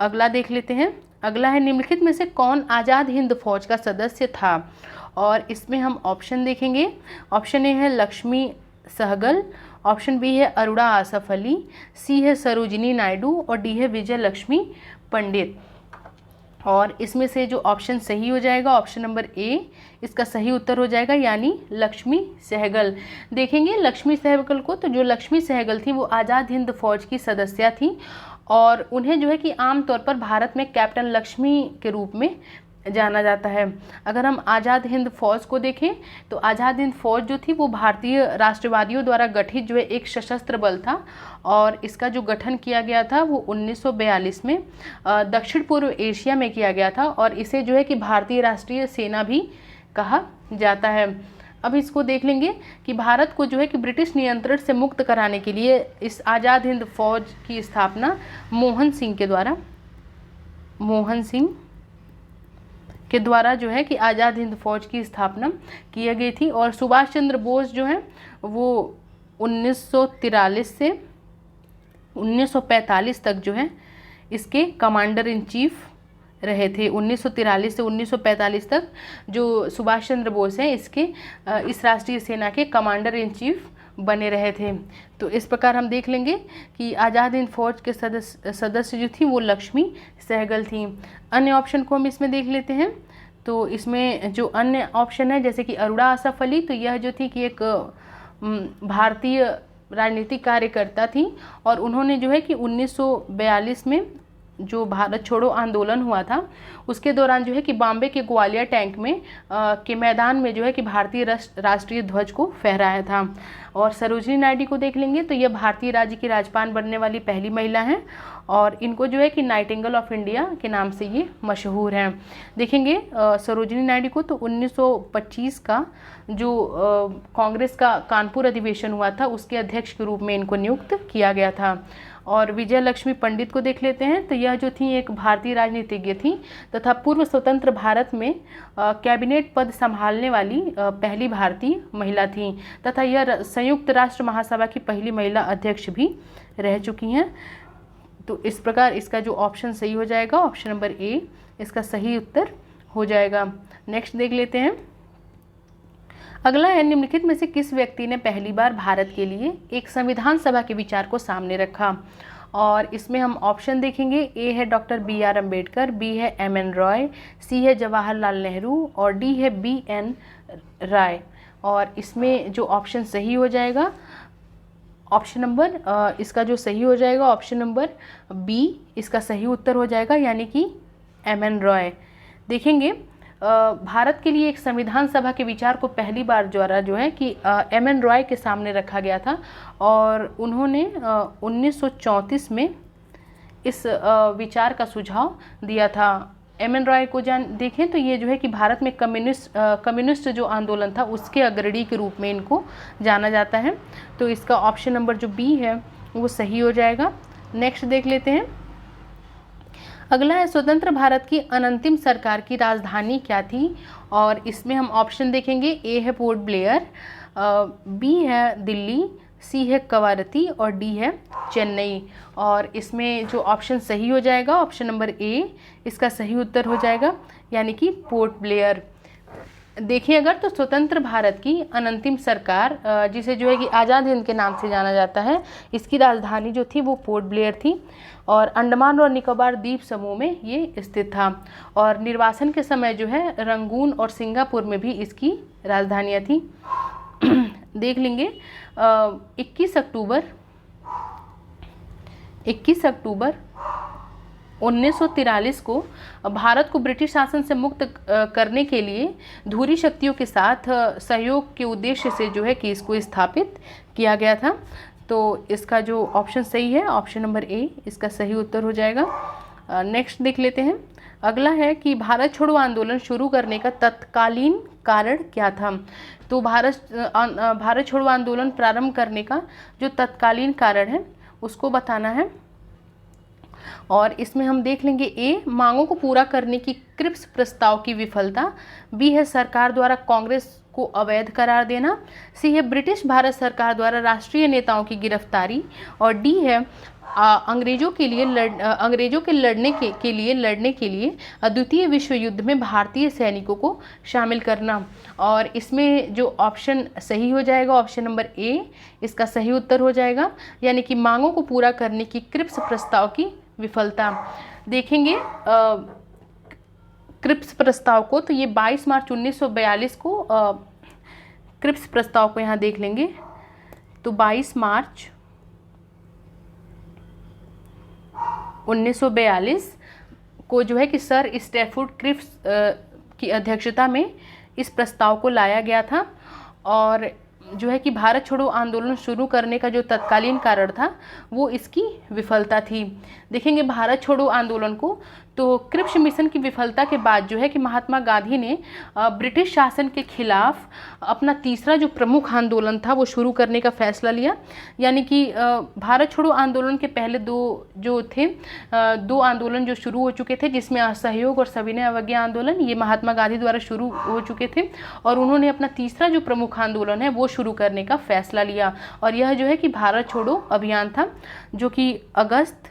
अगला देख लेते हैं। अगला है निम्नलिखित में से कौन आज़ाद हिंद फौज का सदस्य था? और इसमें हम ऑप्शन देखेंगे। ऑप्शन ए है लक्ष्मी सहगल, ऑप्शन बी है अरुणा आसफ अली, सी है सरोजिनी नायडू और डी है विजय लक्ष्मी पंडित। और इसमें से जो ऑप्शन सही हो जाएगा ऑप्शन नंबर ए इसका सही उत्तर हो जाएगा, यानी लक्ष्मी सहगल। देखेंगे लक्ष्मी सहगल को, तो जो लक्ष्मी सहगल थी वो आज़ाद हिंद फौज की सदस्य थी, और उन्हें जो है कि आमतौर पर भारत में कैप्टन लक्ष्मी के रूप में जाना जाता है। अगर हम आज़ाद हिंद फौज को देखें तो आज़ाद हिंद फौज जो थी वो भारतीय राष्ट्रवादियों द्वारा गठित जो है एक सशस्त्र बल था, और इसका जो गठन किया गया था वो 1942 में दक्षिण पूर्व एशिया में किया गया था, और इसे जो है कि भारतीय राष्ट्रीय सेना भी कहा जाता है। अब इसको देख लेंगे कि भारत को जो है कि ब्रिटिश नियंत्रण से मुक्त कराने के लिए इस आज़ाद हिंद फौज की स्थापना मोहन सिंह के द्वारा जो है कि आज़ाद हिंद फौज की स्थापना की गई थी। और सुभाष चंद्र बोस जो है वो 1943 से 1945 तक जो है इसके कमांडर इन चीफ रहे थे। 1943 से 1945 तक जो सुभाष चंद्र बोस हैं इस राष्ट्रीय सेना के कमांडर इन चीफ बने रहे थे। तो इस प्रकार हम देख लेंगे कि आज़ाद हिंद फौज के सदस्य जो थी वो लक्ष्मी सहगल थी। अन्य ऑप्शन को हम इसमें देख लेते हैं। तो इसमें जो अन्य ऑप्शन है जैसे कि अरुणा आसफ अली, तो यह जो थी कि एक भारतीय राजनीतिक कार्यकर्ता थी, और उन्होंने जो है कि 1942 में जो भारत छोड़ो आंदोलन हुआ था उसके दौरान जो है कि बॉम्बे के ग्वालियर टैंक में के मैदान में जो है कि भारतीय राष्ट्रीय ध्वज को फहराया था। और सरोजिनी नायडू को देख लेंगे तो यह भारतीय राज्य की राज्यपाल बनने वाली पहली महिला हैं, और इनको जो है कि नाइटिंगेल ऑफ इंडिया के नाम से ये मशहूर हैं। देखेंगे सरोजिनी नायडू को तो 1925 का जो कांग्रेस का कानपुर अधिवेशन हुआ था उसके अध्यक्ष के रूप में इनको नियुक्त किया गया था। और विजय लक्ष्मी पंडित को देख लेते हैं। तो यह जो थी एक भारतीय राजनीतिज्ञ थी तथा पूर्व स्वतंत्र भारत में कैबिनेट पद संभालने वाली पहली भारतीय महिला थी तथा यह संयुक्त राष्ट्र महासभा की पहली महिला अध्यक्ष भी रह चुकी हैं। तो इस प्रकार इसका जो ऑप्शन सही हो जाएगा ऑप्शन नंबर ए इसका सही उत्तर हो जाएगा। नेक्स्ट देख लेते हैं। अगला है, निम्नलिखित में से किस व्यक्ति ने पहली बार भारत के लिए एक संविधान सभा के विचार को सामने रखा? और इसमें हम ऑप्शन देखेंगे। ए है डॉक्टर बी.आर. अम्बेडकर, बी है एम.एन. रॉय, सी है जवाहरलाल नेहरू और डी है बी.एन. राय। और इसमें जो ऑप्शन सही हो जाएगा ऑप्शन नंबर इसका जो सही हो जाएगा ऑप्शन नंबर बी इसका सही उत्तर हो जाएगा, यानी कि एम.एन. रॉय। देखेंगे भारत के लिए एक संविधान सभा के विचार को पहली बार द्वारा जो है कि एम.एन. रॉय के सामने रखा गया था और उन्होंने 1934 में इस विचार का सुझाव दिया था। एम.एन. रॉय को देखें तो ये जो है कि भारत में कम्युनिस्ट जो आंदोलन था उसके अग्रणी के रूप में इनको जाना जाता है। तो इसका ऑप्शन नंबर जो बी है वो सही हो जाएगा। नेक्स्ट देख लेते हैं। अगला है, स्वतंत्र भारत की अनंतिम सरकार की राजधानी क्या थी? और इसमें हम ऑप्शन देखेंगे। ए है पोर्ट ब्लेयर, बी है दिल्ली, सी है कवारती और डी है चेन्नई। और इसमें जो ऑप्शन सही हो जाएगा ऑप्शन नंबर ए इसका सही उत्तर हो जाएगा, यानी कि पोर्ट ब्लेयर। देखिए अगर तो स्वतंत्र भारत की अनंतिम सरकार जिसे जो है कि आज़ाद हिंद के नाम से जाना जाता है, इसकी राजधानी जो थी वो पोर्ट ब्लेयर थी और अंडमान और निकोबार द्वीप समूह में ये स्थित था। और निर्वासन के समय जो है रंगून और सिंगापुर में भी इसकी राजधानियाँ थी। देख लेंगे 21 अक्टूबर 1943 को भारत को ब्रिटिश शासन से मुक्त करने के लिए धुरी शक्तियों के साथ सहयोग के उद्देश्य से जो है कि इसको स्थापित किया गया था। तो इसका जो ऑप्शन सही है ऑप्शन नंबर ए इसका सही उत्तर हो जाएगा। नेक्स्ट देख लेते हैं। अगला है कि भारत छोड़ो आंदोलन शुरू करने का तत्कालीन कारण क्या था? तो भारत छोड़ो आंदोलन प्रारंभ करने का जो तत्कालीन कारण है उसको बताना है। और इसमें हम देख लेंगे ए मांगों को पूरा करने की क्रिप्स प्रस्ताव की विफलता, बी है सरकार द्वारा कांग्रेस को अवैध करार देना, सी है ब्रिटिश भारत सरकार द्वारा राष्ट्रीय नेताओं की गिरफ्तारी और डी है अंग्रेजों के लड़ने के लिए द्वितीय विश्व युद्ध में भारतीय सैनिकों को शामिल करना। और इसमें जो ऑप्शन सही हो जाएगा ऑप्शन नंबर ए इसका सही उत्तर हो जाएगा, यानी कि मांगों को पूरा करने की क्रिप्स प्रस्ताव की विफलता। देखेंगे क्रिप्स प्रस्ताव को, तो ये 22 मार्च 1942 को क्रिप्स प्रस्ताव को यहाँ देख लेंगे। तो 22 मार्च 1942 को जो है कि सर स्टैफोर्ड क्रिप्स की अध्यक्षता में इस प्रस्ताव को लाया गया था और जो है कि भारत छोड़ो आंदोलन शुरू करने का जो तत्कालीन कारण था वो इसकी विफलता थी। देखेंगे भारत छोड़ो आंदोलन को, तो क्रिप्स मिशन की विफलता के बाद जो है कि महात्मा गांधी ने ब्रिटिश शासन के खिलाफ अपना तीसरा जो प्रमुख आंदोलन था वो शुरू करने का फैसला लिया। यानी कि भारत छोड़ो आंदोलन के पहले दो आंदोलन जो शुरू हो चुके थे, जिसमें असहयोग और सविनय अवज्ञा आंदोलन, ये महात्मा गांधी द्वारा शुरू हो चुके थे और उन्होंने अपना तीसरा जो प्रमुख आंदोलन है वो शुरू करने का फैसला लिया। और यह जो है कि भारत छोड़ो अभियान था जो कि अगस्त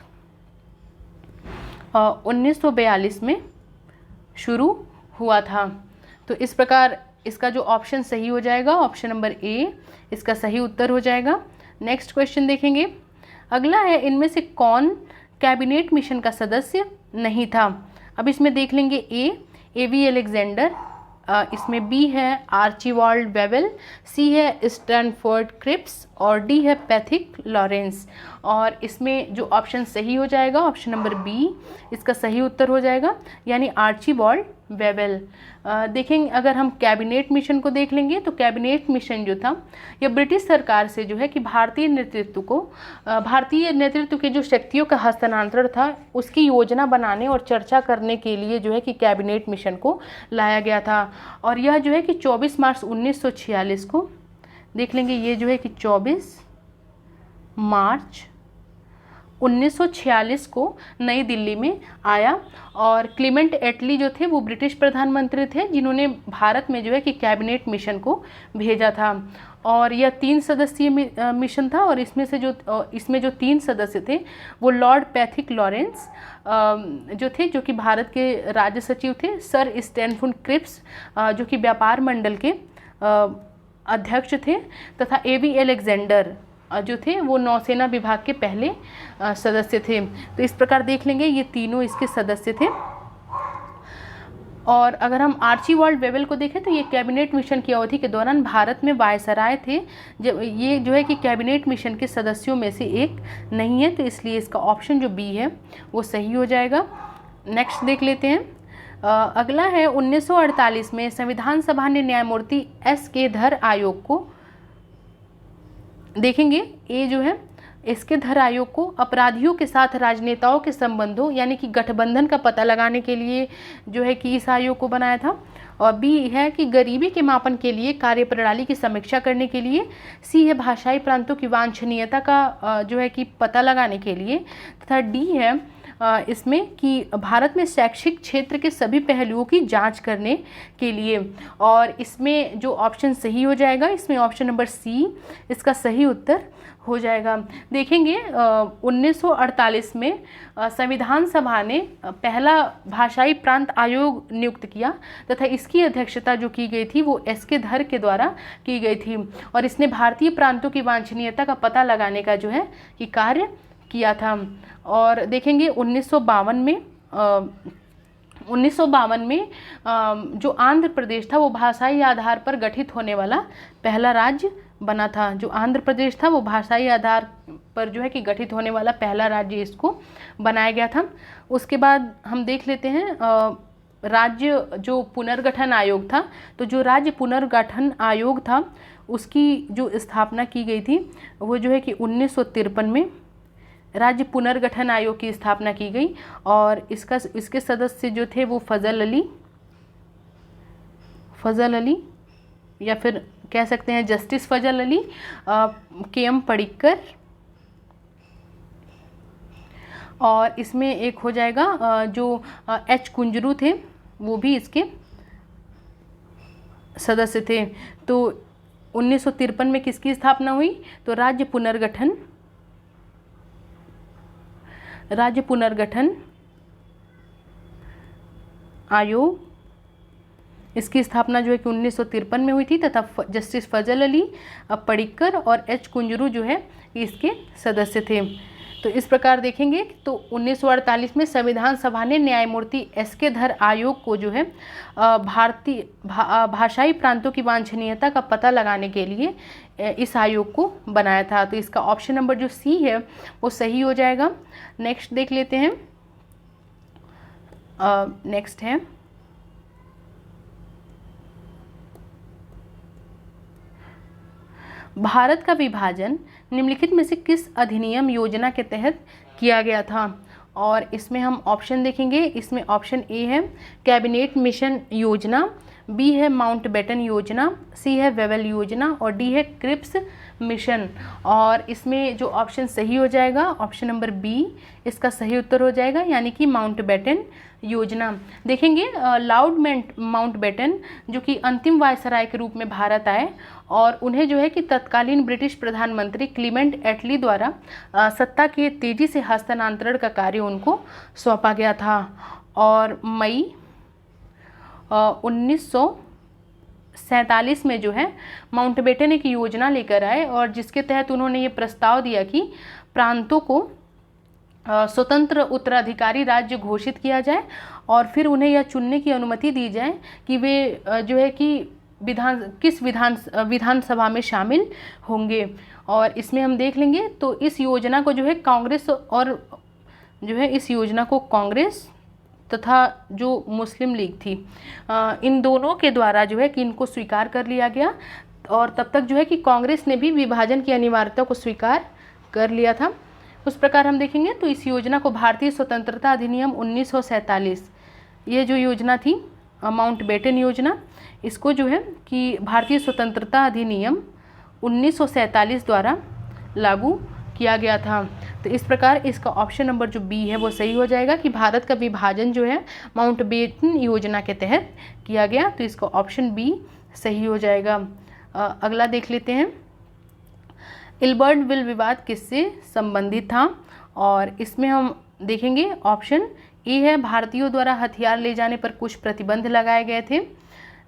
1942 में शुरू हुआ था। तो इस प्रकार इसका जो ऑप्शन सही हो जाएगा ऑप्शन नंबर ए इसका सही उत्तर हो जाएगा। नेक्स्ट क्वेश्चन देखेंगे। अगला है, इनमें से कौन कैबिनेट मिशन का सदस्य नहीं था? अब इसमें देख लेंगे ए वी अलेक्जेंडर, इसमें बी है आर्चिबाल्ड वेबल, सी है स्टैनफोर्ड क्रिप्स और डी है पैथिक लॉरेंस। और इसमें जो ऑप्शन सही हो जाएगा ऑप्शन नंबर बी इसका सही उत्तर हो जाएगा, यानी आर्चिबाल्ड वेबल। देखेंगे अगर हम कैबिनेट मिशन को देख लेंगे तो कैबिनेट मिशन जो था यह ब्रिटिश सरकार से जो है कि भारतीय नेतृत्व के जो शक्तियों का हस्तांतरण था उसकी योजना बनाने और चर्चा करने के लिए जो है कि कैबिनेट मिशन को लाया गया था। और यह जो है कि 24 मार्च 1946 को देख लेंगे, ये जो है कि 24 मार्च 1946 को नई दिल्ली में आया। और क्लीमेंट एटली जो थे वो ब्रिटिश प्रधानमंत्री थे जिन्होंने भारत में जो है कि कैबिनेट मिशन को भेजा था। और यह 3 सदस्यीय मिशन था और इसमें जो 3 सदस्य थे वो लॉर्ड पैथिक लॉरेंस जो थे, जो कि भारत के राज्य सचिव थे, सर स्टैनफोर्ड क्रिप्स जो कि व्यापार मंडल के अध्यक्ष थे, तथा एवी अलेक्जेंडर जो थे वो नौसेना विभाग के पहले सदस्य थे। तो इस प्रकार देख लेंगे ये तीनों इसके सदस्य थे। और अगर हम आर्चीबाल्ड बेवेल को देखें तो ये कैबिनेट मिशन की अवधि के दौरान भारत में वायसराय थे। जब ये जो है कि कैबिनेट मिशन के सदस्यों में से एक नहीं है, तो इसलिए इसका ऑप्शन जो बी है वो सही हो जाएगा। नेक्स्ट देख लेते हैं। अगला है 1948 में संविधान सभा ने न्यायमूर्ति एस.के. धर आयोग को देखेंगे। ए जो है इसके धर आयोग को अपराधियों के साथ राजनेताओं के संबंधों यानी कि गठबंधन का पता लगाने के लिए जो है कि इस आयोग को बनाया था। और बी है कि गरीबी के मापन के लिए कार्यप्रणाली की समीक्षा करने के लिए। सी है भाषाई प्रांतों की वांछनीयता का जो है कि पता लगाने के लिए। तथा डी है इसमें कि भारत में शैक्षिक क्षेत्र के सभी पहलुओं की जांच करने के लिए। और इसमें जो ऑप्शन सही हो जाएगा, इसमें ऑप्शन नंबर सी इसका सही उत्तर हो जाएगा। देखेंगे 1948 में संविधान सभा ने पहला भाषाई प्रांत आयोग नियुक्त किया तथा इसकी अध्यक्षता जो की गई थी वो एस.के. धर के द्वारा की गई थी। और इसने भारतीय प्रांतों की वांछनीयता का पता लगाने का जो है कि कार्य किया था। और देखेंगे 1952 में जो आंध्र प्रदेश था वो भाषाई आधार पर गठित होने वाला पहला राज्य बना था। जो आंध्र प्रदेश था वो भाषाई आधार पर जो है कि गठित होने वाला पहला राज्य इसको बनाया गया था। उसके बाद हम देख लेते हैं राज्य जो पुनर्गठन आयोग था। तो जो राज्य पुनर्गठन आयोग था उसकी जो स्थापना की गई थी वो जो है कि 1953 में राज्य पुनर्गठन आयोग की स्थापना की गई। और इसके सदस्य जो थे वो फजल अली या फिर कह सकते हैं जस्टिस फजल अली, के.एम. पडिक्कर, और इसमें एक हो जाएगा जो एच. कुंजरू थे वो भी इसके सदस्य थे। तो 1953 में किसकी स्थापना हुई? तो राज्य पुनर्गठन आयोग, इसकी स्थापना जो है कि 1953 में हुई थी तथा जस्टिस फजल अली, पडिक्कर और एच. कुंजरू जो है इसके सदस्य थे। तो इस प्रकार देखेंगे तो 1948 में संविधान सभा ने न्यायमूर्ति एस.के. धर आयोग को जो है भारतीय भाषाई प्रांतों की वांछनीयता का पता लगाने के लिए इस आयोग को बनाया था। तो इसका ऑप्शन नंबर जो सी है वो सही हो जाएगा। नेक्स्ट देख लेते हैं। नेक्स्ट है भारत का विभाजन निम्नलिखित में से किस अधिनियम योजना के तहत किया गया था? और इसमें हम ऑप्शन देखेंगे। इसमें ऑप्शन ए है कैबिनेट मिशन योजना, बी है माउंटबेटन योजना, सी है वेवेल योजना और डी है क्रिप्स मिशन। और इसमें जो ऑप्शन सही हो जाएगा ऑप्शन नंबर बी इसका सही उत्तर हो जाएगा, यानी कि माउंटबेटन योजना। देखेंगे लॉर्ड माउंटबेटन जो कि अंतिम वायसराय के रूप में भारत आए और उन्हें जो है कि तत्कालीन ब्रिटिश प्रधानमंत्री क्लीमेंट एटली द्वारा सत्ता के तेजी से हस्तांतरण का कार्य उनको सौंपा गया था। और मई 1947 में जो है माउंटबेटन एक योजना लेकर आए और जिसके तहत उन्होंने ये प्रस्ताव दिया कि प्रांतों को स्वतंत्र उत्तराधिकारी राज्य घोषित किया जाए और फिर उन्हें यह चुनने की अनुमति दी जाए कि वे जो है कि किस विधानसभा में शामिल होंगे। और इसमें हम देख लेंगे तो इस योजना को जो है कांग्रेस और जो है इस योजना को कांग्रेस तथा जो मुस्लिम लीग थी इन दोनों के द्वारा जो है कि इनको स्वीकार कर लिया गया। और तब तक जो है कि कांग्रेस ने भी विभाजन की अनिवार्यता को स्वीकार कर लिया था। उस प्रकार हम देखेंगे तो इस योजना को भारतीय स्वतंत्रता अधिनियम 1947 ये जो योजना थी माउंटबेटन योजना, इसको जो है कि भारतीय स्वतंत्रता अधिनियम 1947 द्वारा लागू किया गया था। तो इस प्रकार इसका ऑप्शन नंबर जो बी है वो सही हो जाएगा कि भारत का विभाजन जो है माउंटबेटन योजना के तहत किया गया। तो इसका ऑप्शन बी सही हो जाएगा। अगला देख लेते हैं, इल्बर्ट विवाद किससे संबंधित था? और इसमें हम देखेंगे ऑप्शन ए है, भारतीयों द्वारा हथियार ले जाने पर कुछ प्रतिबंध लगाए गए थे।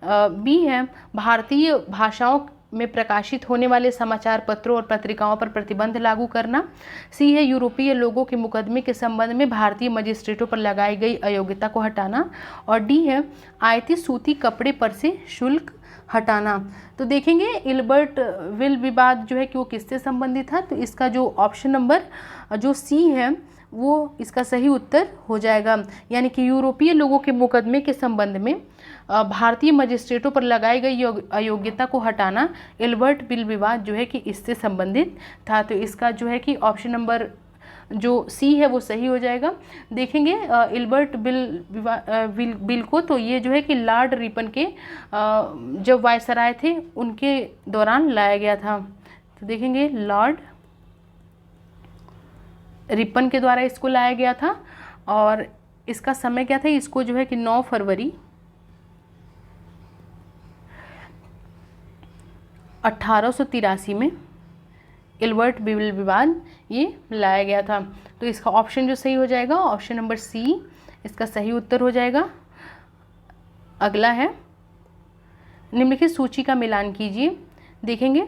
बी है, भारतीय भाषाओं में प्रकाशित होने वाले समाचार पत्रों और पत्रिकाओं पर प्रतिबंध लागू करना। सी है, यूरोपीय लोगों के मुकदमे के संबंध में भारतीय मजिस्ट्रेटों पर लगाई गई अयोग्यता को हटाना। और डी है, आयातित सूती कपड़े पर से शुल्क हटाना। तो देखेंगे इल्बर्ट विवाद जो है कि वो किससे संबंधित था। तो इसका जो ऑप्शन नंबर जो सी है वो इसका सही उत्तर हो जाएगा, यानी कि यूरोपीय लोगों के मुकदमे के संबंध में भारतीय मजिस्ट्रेटों पर लगाई गई अयोग्यता को हटाना इल्बर्ट विवाद जो है कि इससे संबंधित था। तो इसका जो है कि ऑप्शन नंबर जो सी है वो सही हो जाएगा। देखेंगे इल्बर्ट बिल को, तो ये जो है कि लॉर्ड रिपन के जब वायसराय थे उनके दौरान लाया गया था। तो देखेंगे लॉर्ड रिपन के द्वारा इसको लाया गया था। और इसका समय क्या था, इसको जो है कि 9 फरवरी 1883 में इल्बर्ट बिल विवाद ये लाया गया था। तो इसका ऑप्शन जो सही हो जाएगा ऑप्शन नंबर सी इसका सही उत्तर हो जाएगा। अगला है, निम्नलिखित सूची का मिलान कीजिए। देखेंगे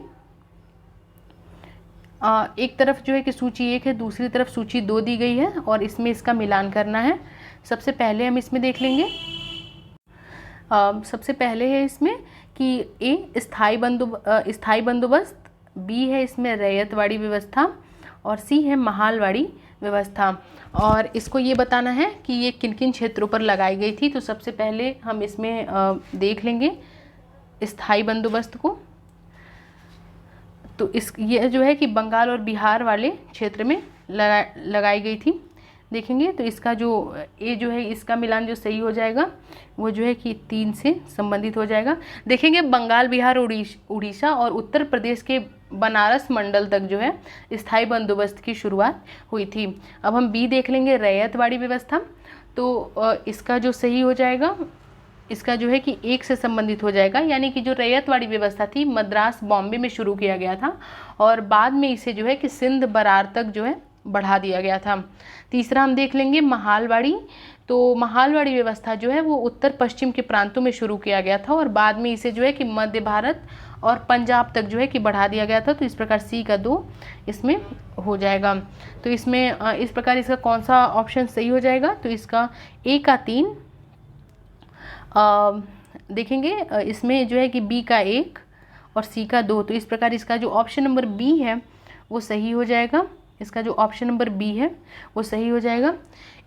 एक तरफ जो है कि सूची 1 है, दूसरी तरफ सूची 2 दी गई है और इसमें इसका मिलान करना है। सबसे पहले हम इसमें देख लेंगे, सबसे पहले है इसमें कि ए स्थायी बंदोबस्त, बी है इसमें रैयतवाड़ी व्यवस्था और सी है महालवाड़ी व्यवस्था। और इसको ये बताना है कि ये किन किन क्षेत्रों पर लगाई गई थी। तो सबसे पहले हम इसमें देख लेंगे स्थायी बंदोबस्त को। तो ये जो है कि बंगाल और बिहार वाले क्षेत्र में लगाई गई थी। देखेंगे तो इसका जो ए जो है इसका मिलान जो सही हो जाएगा वो जो है कि 3 से संबंधित हो जाएगा। देखेंगे बंगाल, बिहार, उड़ीसा और उत्तर प्रदेश के बनारस मंडल तक जो है स्थायी बंदोबस्त की शुरुआत हुई थी। अब हम बी देख लेंगे, रैयतवाड़ी व्यवस्था। तो इसका जो सही हो जाएगा, इसका जो है कि 1 से संबंधित हो जाएगा, यानी कि जो रैयतवाड़ी व्यवस्था थी मद्रास, बॉम्बे में शुरू किया गया था और बाद में इसे जो है कि सिंध, बरार तक जो है बढ़ा दिया गया था। तीसरा हम देख लेंगे महालवाड़ी। तो महालवाड़ी व्यवस्था जो है वो उत्तर पश्चिम के प्रांतों में शुरू किया गया था और बाद में इसे जो है कि मध्य भारत और पंजाब तक जो है कि बढ़ा दिया गया था। तो इस प्रकार सी का 2 इसमें हो जाएगा। तो इसमें इस प्रकार इसका कौन सा ऑप्शन सही हो जाएगा, तो इसका ए का 3 देखेंगे इसमें जो है कि बी का 1 और सी का 2। तो इस प्रकार इसका जो ऑप्शन नंबर बी है वो सही हो जाएगा। इसका जो ऑप्शन नंबर बी है वो सही हो जाएगा।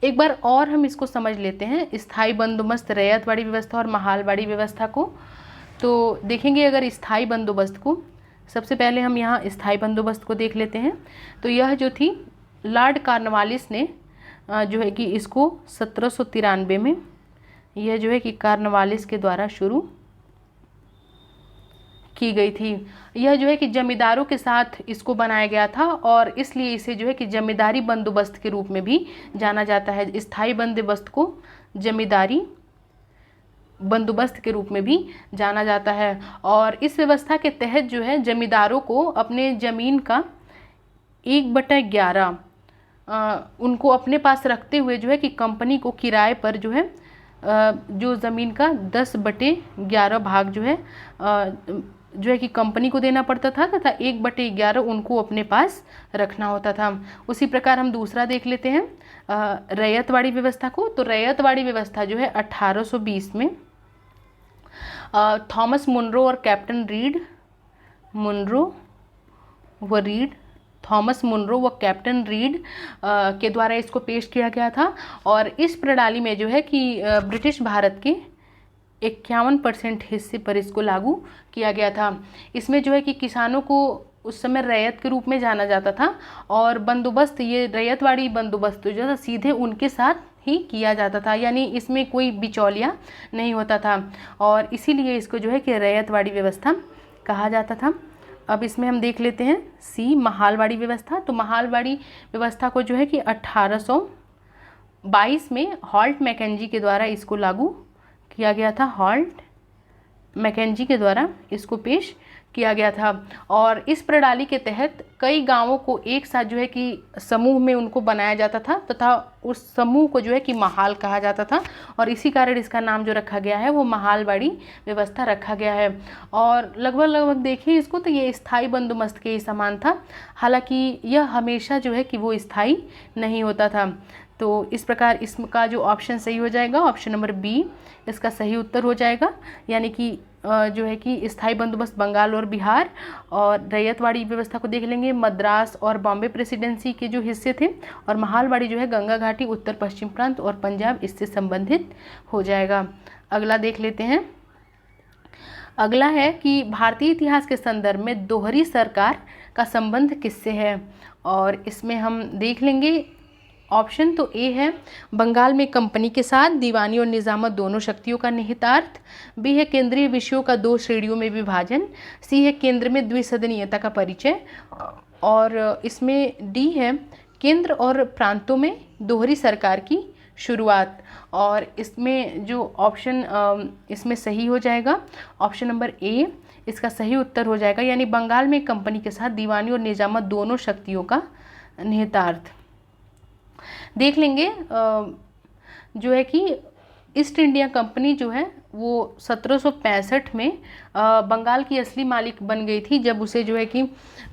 एक बार और हम इसको समझ लेते हैं, स्थायी बंदोबस्त, रैयतवाड़ी व्यवस्था और महालवाड़ी व्यवस्था को। तो देखेंगे अगर स्थायी बंदोबस्त को, सबसे पहले हम यहाँ स्थायी बंदोबस्त को देख लेते हैं। तो यह जो थी लॉर्ड कॉर्नवालिस ने जो है कि इसको 1793 में यह जो है कि कॉर्नवालिस के द्वारा शुरू की गई थी। यह जो है कि जमींदारों के साथ इसको बनाया गया था और इसलिए इसे जो है कि जमींदारी बंदोबस्त के रूप में भी जाना जाता है। स्थायी बंदोबस्त को जमींदारी बंदोबस्त के रूप में भी जाना जाता है और इस व्यवस्था के तहत जो है जमींदारों को अपने ज़मीन का 1/11 उनको अपने पास रखते हुए जो है कि कंपनी को किराए पर जो है जो ज़मीन का 10/11 भाग जो है कि कंपनी को देना पड़ता था तथा 1/11 उनको अपने पास रखना होता था। उसी प्रकार हम दूसरा देख लेते हैं रैयतवाड़ी व्यवस्था को। तो रैयतवाड़ी व्यवस्था जो है 1820 में थॉमस मुनरो और कैप्टन रीड, थॉमस मुनरो व कैप्टन रीड के द्वारा इसको पेश किया गया था। और इस प्रणाली में जो है कि ब्रिटिश भारत के 51% हिस्से पर इसको लागू किया गया था। इसमें जो है कि किसानों को उस समय रैयत के रूप में जाना जाता था और बंदोबस्त, ये रैयतवाड़ी बंदोबस्त जो था सीधे उनके साथ ही किया जाता था, यानी इसमें कोई बिचौलिया नहीं होता था और इसीलिए इसको जो है कि रैयतवाड़ी व्यवस्था कहा जाता था। अब इसमें हम देख लेते हैं सी, महालवाड़ी व्यवस्था। तो महालवाड़ी व्यवस्था को जो है कि 1822 में हॉल्ट मैकेंजी के द्वारा इसको लागू किया गया था। हॉल्ट मैकेंजी के द्वारा इसको पेश किया गया था। और इस प्रणाली के तहत कई गांवों को एक साथ जो है कि समूह में उनको बनाया जाता था तथा उस समूह को जो है कि महाल कहा जाता था, और इसी कारण इसका नाम जो रखा गया है वो महालवाड़ी व्यवस्था रखा गया है। और लगभग देखिए इसको तो ये स्थायी बंदोबस्त के ही समान था, हालांकि यह हमेशा जो है कि वो स्थायी नहीं होता था। तो इस प्रकार इसका जो ऑप्शन सही हो जाएगा ऑप्शन नंबर बी इसका सही उत्तर हो जाएगा, यानी कि जो है कि स्थायी बंदोबस्त बंगाल और बिहार। और रैयतवाड़ी व्यवस्था को देख लेंगे, मद्रास और बॉम्बे प्रेसिडेंसी के जो हिस्से थे, और महालवाड़ी जो है गंगा घाटी, उत्तर पश्चिम प्रांत और पंजाब इससे संबंधित हो जाएगा। अगला देख लेते हैं। अगला है कि भारतीय इतिहास के संदर्भ में दोहरी सरकार का संबंध किससे है, और इसमें हम देख लेंगे ऑप्शन तो ए है बंगाल में कंपनी के साथ दीवानी और निजामत दोनों शक्तियों का निहितार्थ, बी है केंद्रीय विषयों का 2 श्रेणियों में विभाजन, सी है केंद्र में द्विसदनीयता का परिचय, और इसमें डी है केंद्र और प्रांतों में दोहरी सरकार की शुरुआत। और इसमें जो ऑप्शन इसमें सही हो जाएगा ऑप्शन नंबर ए इसका सही उत्तर हो जाएगा, यानी बंगाल में कंपनी के साथ दीवानी और निजामत दोनों शक्तियों का निहितार्थ। देख लेंगे जो है कि ईस्ट इंडिया कंपनी जो है वो 1765 में बंगाल की असली मालिक बन गई थी, जब उसे जो है कि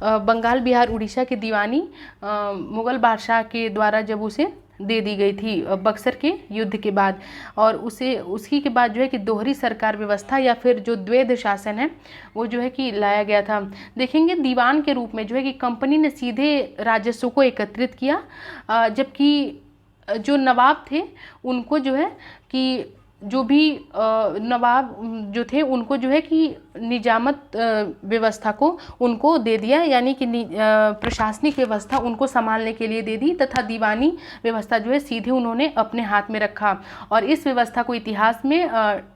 बंगाल, बिहार, उड़ीसा की दीवानी मुग़ल बादशाह के द्वारा जब उसे दे दी गई थी बक्सर के युद्ध के बाद। और उसी के बाद जो है कि दोहरी सरकार व्यवस्था या फिर जो द्वैध शासन है वो जो है कि लाया गया था। देखेंगे दीवान के रूप में जो है कि कंपनी ने सीधे राजस्व को एकत्रित किया, जबकि जो नवाब थे उनको जो है कि जो भी नवाब जो थे उनको जो है कि निजामत व्यवस्था को उनको दे दिया, यानी कि प्रशासनिक व्यवस्था उनको संभालने के लिए दे दी, तथा दीवानी व्यवस्था जो है सीधे उन्होंने अपने हाथ में रखा। और इस व्यवस्था को इतिहास में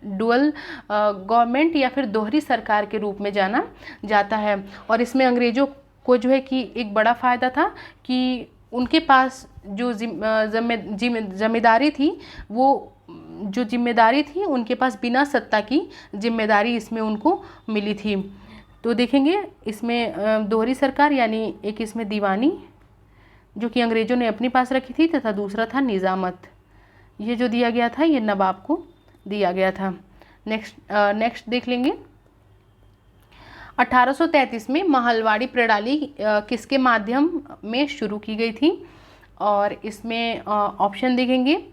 डुअल गवर्नमेंट या फिर दोहरी सरकार के रूप में जाना जाता है। और इसमें अंग्रेज़ों को जो है कि एक बड़ा फ़ायदा था कि उनके पास जो जिम्मेदारी थी वो जो जिम्मेदारी थी उनके पास बिना सत्ता की जिम्मेदारी इसमें उनको मिली थी। तो देखेंगे इसमें दोहरी सरकार यानी एक इसमें दीवानी जो कि अंग्रेज़ों ने अपने पास रखी थी, तथा दूसरा था निजामत, ये जो दिया गया था ये नवाब को दिया गया था। नेक्स्ट देख लेंगे। 1833 में महालवाड़ी प्रणाली किसके माध्यम में शुरू की गई थी, और इसमें ऑप्शन देखेंगे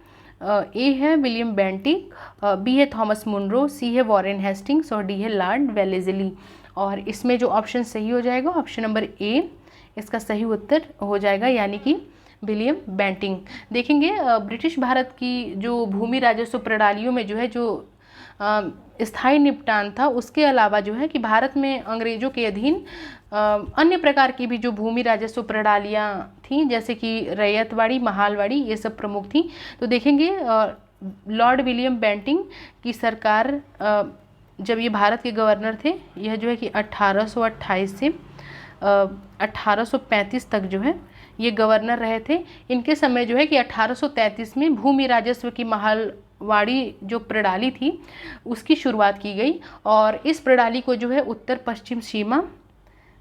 ए है विलियम बेंटिक, बी है थॉमस मुनरो, सी है वॉरेन हेस्टिंग्स और डी है लॉर्ड वेलेज़ली। और इसमें जो ऑप्शन सही हो जाएगा ऑप्शन नंबर ए इसका सही उत्तर हो जाएगा, यानी कि विलियम बेंटिंग। देखेंगे ब्रिटिश भारत की जो भूमि राजस्व प्रणालियों में जो है जो स्थायी निपटान था, उसके अलावा जो है कि भारत में अंग्रेज़ों के अधीन अन्य प्रकार की भी जो भूमि राजस्व प्रणालियाँ थीं, जैसे कि रैयतवाड़ी, महालवाड़ी, ये सब प्रमुख थीं। तो देखेंगे लॉर्ड विलियम बेंटिंग की सरकार जब ये भारत के गवर्नर थे, यह जो है कि 1828 से 1835 तक जो है ये गवर्नर रहे थे। इनके समय जो है कि 1833 में भूमि राजस्व की महालवाड़ी जो प्रणाली थी उसकी शुरुआत की गई, और इस प्रणाली को जो है उत्तर पश्चिम सीमा,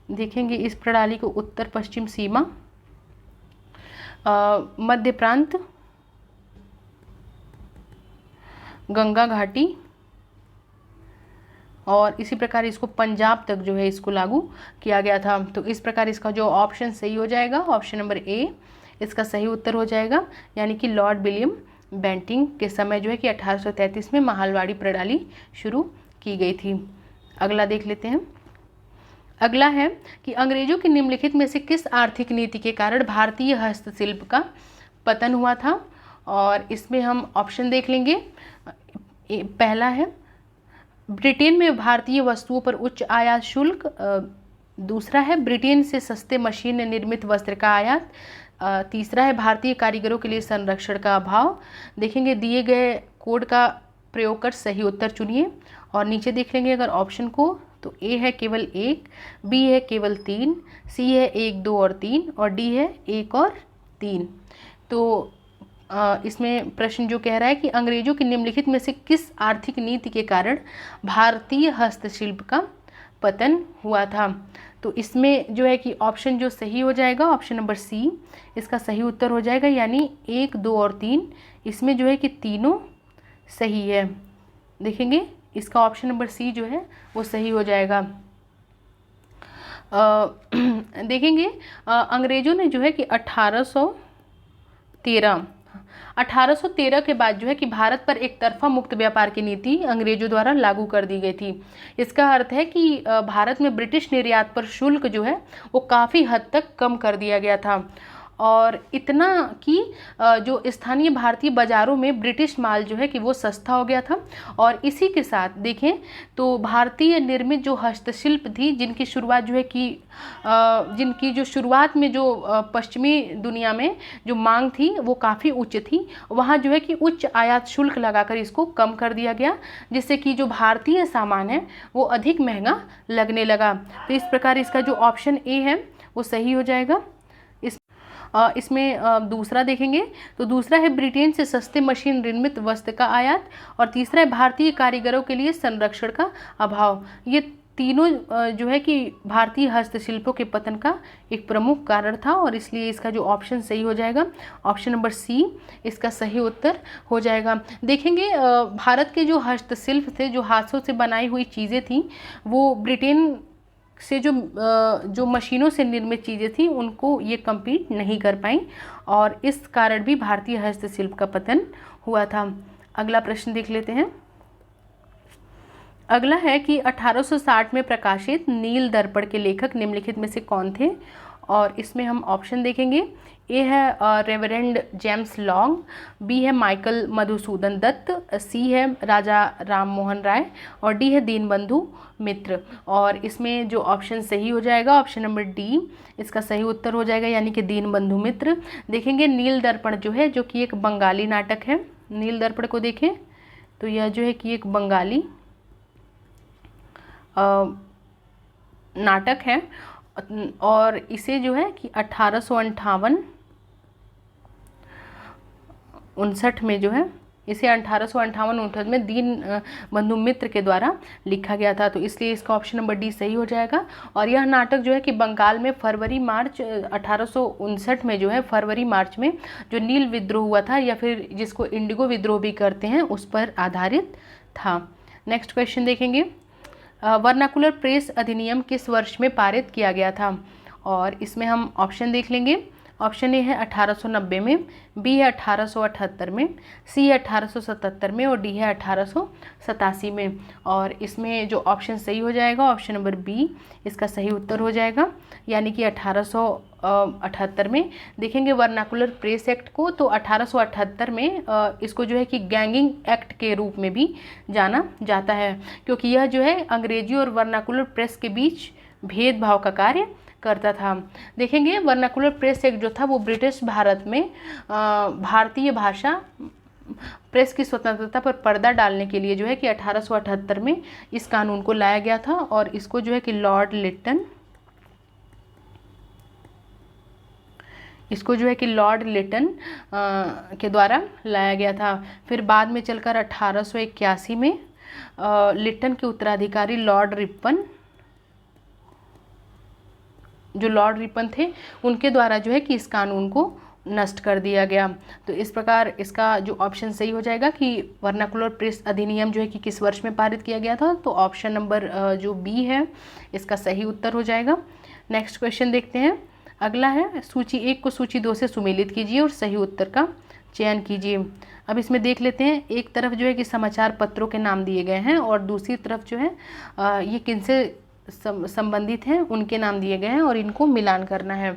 देखेंगे इस प्रणाली को उत्तर पश्चिम सीमा, मध्य प्रांत, गंगा घाटी और इसी प्रकार इसको पंजाब तक जो है इसको लागू किया गया था। तो इस प्रकार इसका जो ऑप्शन सही हो जाएगा ऑप्शन नंबर ए इसका सही उत्तर हो जाएगा, यानी कि लॉर्ड विलियम बेंटिंग के समय जो है कि 1833 में महालवाड़ी प्रणाली शुरू की गई थी। अगला देख लेते हैं। अगला है कि अंग्रेजों की निम्नलिखित में से किस आर्थिक नीति के कारण भारतीय हस्तशिल्प का पतन हुआ था, और इसमें हम ऑप्शन देख लेंगे। पहला है ब्रिटेन में भारतीय वस्तुओं पर उच्च आयात शुल्क, दूसरा है ब्रिटेन से सस्ते मशीन निर्मित वस्त्र का आयात, तीसरा है भारतीय कारीगरों के लिए संरक्षण का अभाव। देखेंगे दिए गए कोड का प्रयोग कर सही उत्तर चुनिए, और नीचे देख लेंगे अगर ऑप्शन को तो ए है केवल 1, बी है केवल 3, सी है 1, 2 और 3 और डी है 1 और 3। तो इसमें प्रश्न जो कह रहा है कि अंग्रेजों की निम्नलिखित में से किस आर्थिक नीति के कारण भारतीय हस्तशिल्प का पतन हुआ था। तो इसमें जो है कि ऑप्शन जो सही हो जाएगा ऑप्शन नंबर सी इसका सही उत्तर हो जाएगा, यानी 1, 2 और 3 इसमें जो है कि तीनों सही है। देखेंगे इसका ऑप्शन नंबर सी जो है वो सही हो जाएगा। देखेंगे अंग्रेजों ने जो है कि 1813 के बाद जो है कि भारत पर एक तरफा मुक्त व्यापार की नीति अंग्रेजों द्वारा लागू कर दी गई थी। इसका अर्थ है कि भारत में ब्रिटिश निर्यात पर शुल्क जो है वो काफ़ी हद तक कम कर दिया गया था, और इतना कि जो स्थानीय भारतीय बाज़ारों में ब्रिटिश माल जो है कि वो सस्ता हो गया था। और इसी के साथ देखें तो भारतीय निर्मित जो हस्तशिल्प थी जिनकी शुरुआत जो है कि जिनकी जो शुरुआत में जो पश्चिमी दुनिया में जो मांग थी वो काफ़ी उच्च थी, वहाँ जो है कि उच्च आयात शुल्क लगाकर इसको कम कर दिया गया, जिससे कि जो भारतीय सामान है वो अधिक महंगा लगने लगा। तो इस प्रकार इसका जो ऑप्शन ए है वो सही हो जाएगा। इसमें दूसरा देखेंगे तो दूसरा है ब्रिटेन से सस्ते मशीन निर्मित वस्त्र का आयात, और तीसरा है भारतीय कारीगरों के लिए संरक्षण का अभाव। ये तीनों जो है कि भारतीय हस्तशिल्पों के पतन का एक प्रमुख कारण था, और इसलिए इसका जो ऑप्शन सही हो जाएगा ऑप्शन नंबर सी इसका सही उत्तर हो जाएगा। देखेंगे भारत के जो हस्तशिल्प थे, जो हाथों से बनाई हुई चीज़ें थी, वो ब्रिटेन से जो मशीनों से निर्मित चीज़ें थी उनको ये कम्पीट नहीं कर पाई, और इस कारण भी भारतीय हस्तशिल्प का पतन हुआ था। अगला प्रश्न देख लेते हैं। अगला है कि 1860 में प्रकाशित नील दर्पण के लेखक निम्नलिखित में से कौन थे, और इसमें हम ऑप्शन देखेंगे। ए है रेवरेंड जेम्स लॉन्ग, बी है माइकल मधुसूदन दत्त, सी है राजा राम मोहन राय और डी है दीनबंधु मित्र। और इसमें जो ऑप्शन सही हो जाएगा ऑप्शन नंबर डी इसका सही उत्तर हो जाएगा, यानी कि दीनबंधु मित्र। देखेंगे नील दर्पण जो है जो कि एक बंगाली नाटक है। नील दर्पण को देखें तो यह जो है कि एक बंगाली नाटक है, और इसे जो है कि 1858-59 में जो है इसे 1858-59 में दीन बंधु मित्र के द्वारा लिखा गया था। तो इसलिए इसका ऑप्शन नंबर डी सही हो जाएगा। और यह नाटक जो है कि बंगाल में फरवरी मार्च 1859 में जो है फरवरी मार्च में जो नील विद्रोह हुआ था, या फिर जिसको इंडिगो विद्रोह भी करते हैं, उस पर आधारित था। नेक्स्ट क्वेश्चन देखेंगे। वर्नाकुलर प्रेस अधिनियम किस वर्ष में पारित किया गया था, और इसमें हम ऑप्शन देख लेंगे। ऑप्शन ए है 1890 में, बी है 1878 में, सी है 1877 में और डी है 1887 में। और इसमें जो ऑप्शन सही हो जाएगा ऑप्शन नंबर बी इसका सही उत्तर हो जाएगा, यानी कि 1878 में। देखेंगे वर्नाकुलर प्रेस एक्ट को, तो 1878 में इसको जो है कि गैंगिंग एक्ट के रूप में भी जाना जाता है, क्योंकि यह जो है अंग्रेजी और वर्नाकुलर प्रेस के बीच भेदभाव का कार्य करता था। देखेंगे वर्नाकुलर प्रेस एक्ट जो था वो ब्रिटिश भारत में भारतीय भाषा प्रेस की स्वतंत्रता पर पर्दा डालने के लिए जो है कि 1878 में इस कानून को लाया गया था, और इसको जो है कि लॉर्ड लिटन के द्वारा लाया गया था। फिर बाद में चलकर 1881 में लिटन के उत्तराधिकारी लॉर्ड रिपन थे, उनके द्वारा जो है कि इस कानून को नष्ट कर दिया गया। तो इस प्रकार इसका जो ऑप्शन सही हो जाएगा कि वर्नाकुलर प्रेस अधिनियम जो है कि किस वर्ष में पारित किया गया था, तो ऑप्शन नंबर जो बी है इसका सही उत्तर हो जाएगा। नेक्स्ट क्वेश्चन देखते हैं। अगला है सूची 1 को सूची 2 से सुमेलित कीजिए और सही उत्तर का चयन कीजिए। अब इसमें देख लेते हैं, एक तरफ जो है कि समाचार पत्रों के नाम दिए गए हैं, और दूसरी तरफ जो है ये किनसे संबंधित हैं उनके नाम दिए गए हैं, और इनको मिलान करना है।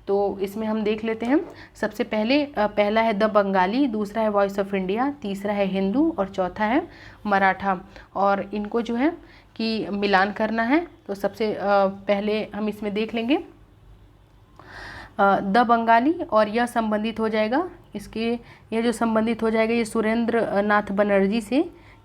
तो इसमें हम देख लेते हैं। सबसे पहला है द बंगाली, दूसरा है वॉइस ऑफ इंडिया, तीसरा है हिंदू और चौथा है मराठा, और इनको जो है कि मिलान करना है। तो सबसे पहले हम इसमें देख लेंगे द बंगाली, और यह संबंधित हो जाएगा यह जो संबंधित हो जाएगा ये सुरेंद्र नाथ बनर्जी से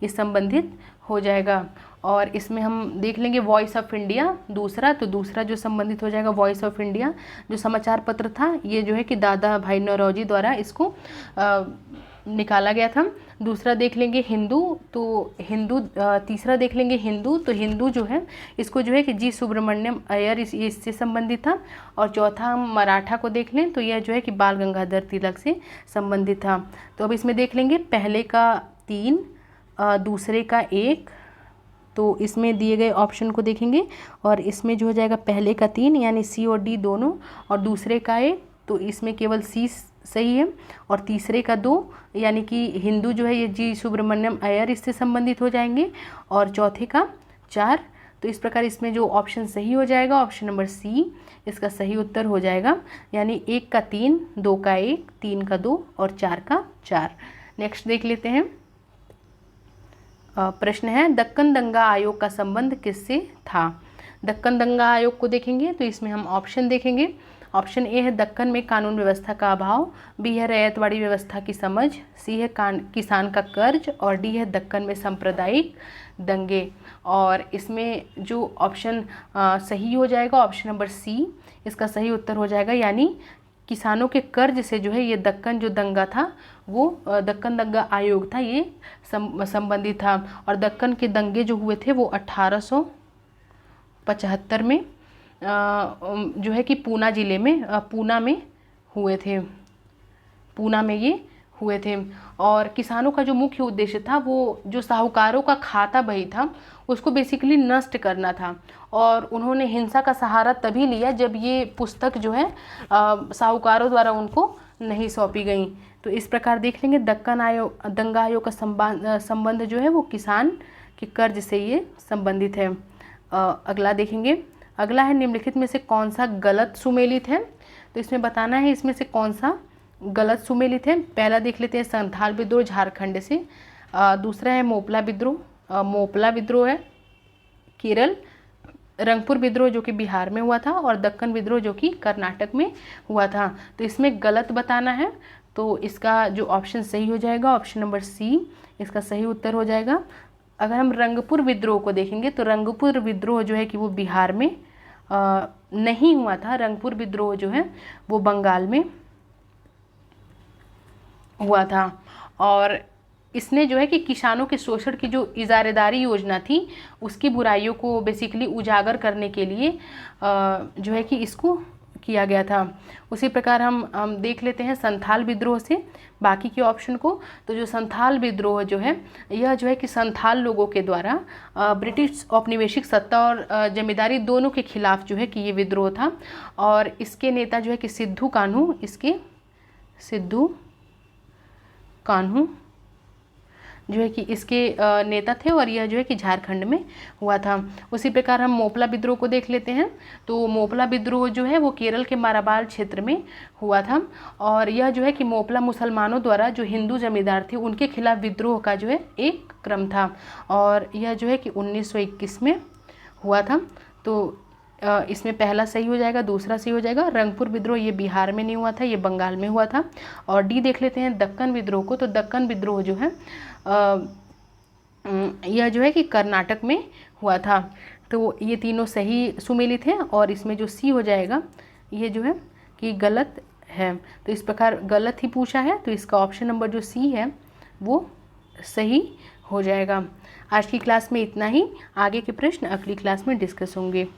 ये संबंधित हो जाएगा। और इसमें हम देख लेंगे वॉइस ऑफ इंडिया दूसरा, तो दूसरा जो संबंधित हो जाएगा वॉइस ऑफ इंडिया जो समाचार पत्र था, ये जो है कि दादा भाई नौरोजी द्वारा इसको निकाला गया था। दूसरा देख लेंगे हिंदू, तो हिंदू तीसरा देख लेंगे हिंदू, तो हिंदू जो है इसको जो है कि जी सुब्रमण्यम अय्यर इससे संबंधित था। और चौथा हम मराठा को देख लें, तो यह जो है कि बाल गंगाधर तिलक से संबंधित था। तो अब इसमें देख लेंगे पहले का 3, दूसरे का 1, तो इसमें दिए गए ऑप्शन को देखेंगे और इसमें जो हो जाएगा पहले का 3 यानी सी और डी दोनों, और दूसरे का 1, तो इसमें केवल सी सही है, और तीसरे का 2 यानी कि हिंदू जो है ये जी सुब्रमण्यम अय्यर इससे संबंधित हो जाएंगे, और चौथे का 4। तो इस प्रकार इसमें जो ऑप्शन सही हो जाएगा ऑप्शन नंबर सी इसका सही उत्तर हो जाएगा, यानी 1 का 3, 2 का 1, 3 का 2 और 4 का 4। नेक्स्ट देख लेते हैं। प्रश्न है दक्कन दंगा आयोग का संबंध किससे था। दक्कन दंगा आयोग को देखेंगे तो इसमें हम ऑप्शन देखेंगे। ऑप्शन ए है दक्कन में कानून व्यवस्था का अभाव, बी है रैयतवाड़ी व्यवस्था की समझ, सी है किसान का कर्ज, और डी है दक्कन में सांप्रदायिक दंगे। और इसमें जो ऑप्शन सही हो जाएगा ऑप्शन नंबर सी इसका सही उत्तर हो जाएगा, यानी किसानों के कर्ज से जो है ये दक्कन जो दंगा था वो दक्कन दंगा आयोग था ये संबंधित था। और दक्कन के दंगे जो हुए थे वो 1875 में जो है कि पूना ज़िले में पूना में हुए थे, पूना में ये हुए थे। और किसानों का जो मुख्य उद्देश्य था वो जो साहूकारों का खाता बही था उसको बेसिकली नष्ट करना था, और उन्होंने हिंसा का सहारा तभी लिया जब ये पुस्तक जो है साहूकारों द्वारा उनको नहीं सौंपी गई। तो इस प्रकार देख लेंगे दक्कन आयोग दंगा आयोग का संबंध जो है वो किसान के कर्ज से ये संबंधित है। अगला देखेंगे। अगला है निम्नलिखित में से कौन सा गलत सुमेलित है। तो इसमें बताना है इसमें से कौन सा गलत सुमेलित है। पहला देख लेते हैं संथाल विद्रोह झारखंड से, दूसरा है मोपला विद्रोह है केरल, रंगपुर विद्रोह जो कि बिहार में हुआ था, और दक्कन विद्रोह जो कि कर्नाटक में हुआ था। तो इसमें गलत बताना है, तो इसका जो ऑप्शन सही हो जाएगा ऑप्शन नंबर सी इसका सही उत्तर हो जाएगा। अगर हम रंगपुर विद्रोह को देखेंगे तो रंगपुर विद्रोह जो है कि वो बिहार में नहीं हुआ था, रंगपुर विद्रोह जो है वो बंगाल में हुआ था। और इसने जो है कि किसानों के शोषण की जो इजारेदारी योजना थी उसकी बुराइयों को बेसिकली उजागर करने के लिए जो है कि इसको किया गया था। उसी प्रकार हम देख लेते हैं संथाल विद्रोह से बाकी के ऑप्शन को। तो जो संथाल विद्रोह जो है यह जो है कि संथाल लोगों के द्वारा ब्रिटिश औपनिवेशिक सत्ता और जमींदारी दोनों के खिलाफ जो है कि ये विद्रोह था। और इसके नेता जो है कि सिद्धू कान्हू जो है कि इसके नेता थे, और यह जो है कि झारखंड में हुआ था। उसी प्रकार हम मोपला विद्रोह को देख लेते हैं। तो मोपला विद्रोह जो है वो केरल के माराबाल क्षेत्र में हुआ था, और यह जो है कि मोपला मुसलमानों द्वारा जो हिंदू जमींदार थे उनके खिलाफ विद्रोह का जो है एक क्रम था, और यह जो है कि 1921 में हुआ था। तो इसमें पहला सही हो जाएगा, दूसरा सही हो जाएगा। रंगपुर विद्रोह ये बिहार में नहीं हुआ था, ये बंगाल में हुआ था। और डी देख लेते हैं दक्कन विद्रोह को। तो दक्कन विद्रोह जो है यह जो है कि कर्नाटक में हुआ था। तो ये तीनों सही सुमेलित हैं, और इसमें जो सी हो जाएगा ये जो है कि गलत है। तो इस प्रकार गलत ही पूछा है, तो इसका ऑप्शन नंबर जो सी है वो सही हो जाएगा। आज की क्लास में इतना ही, आगे के प्रश्न अगली क्लास में डिस्कस होंगे।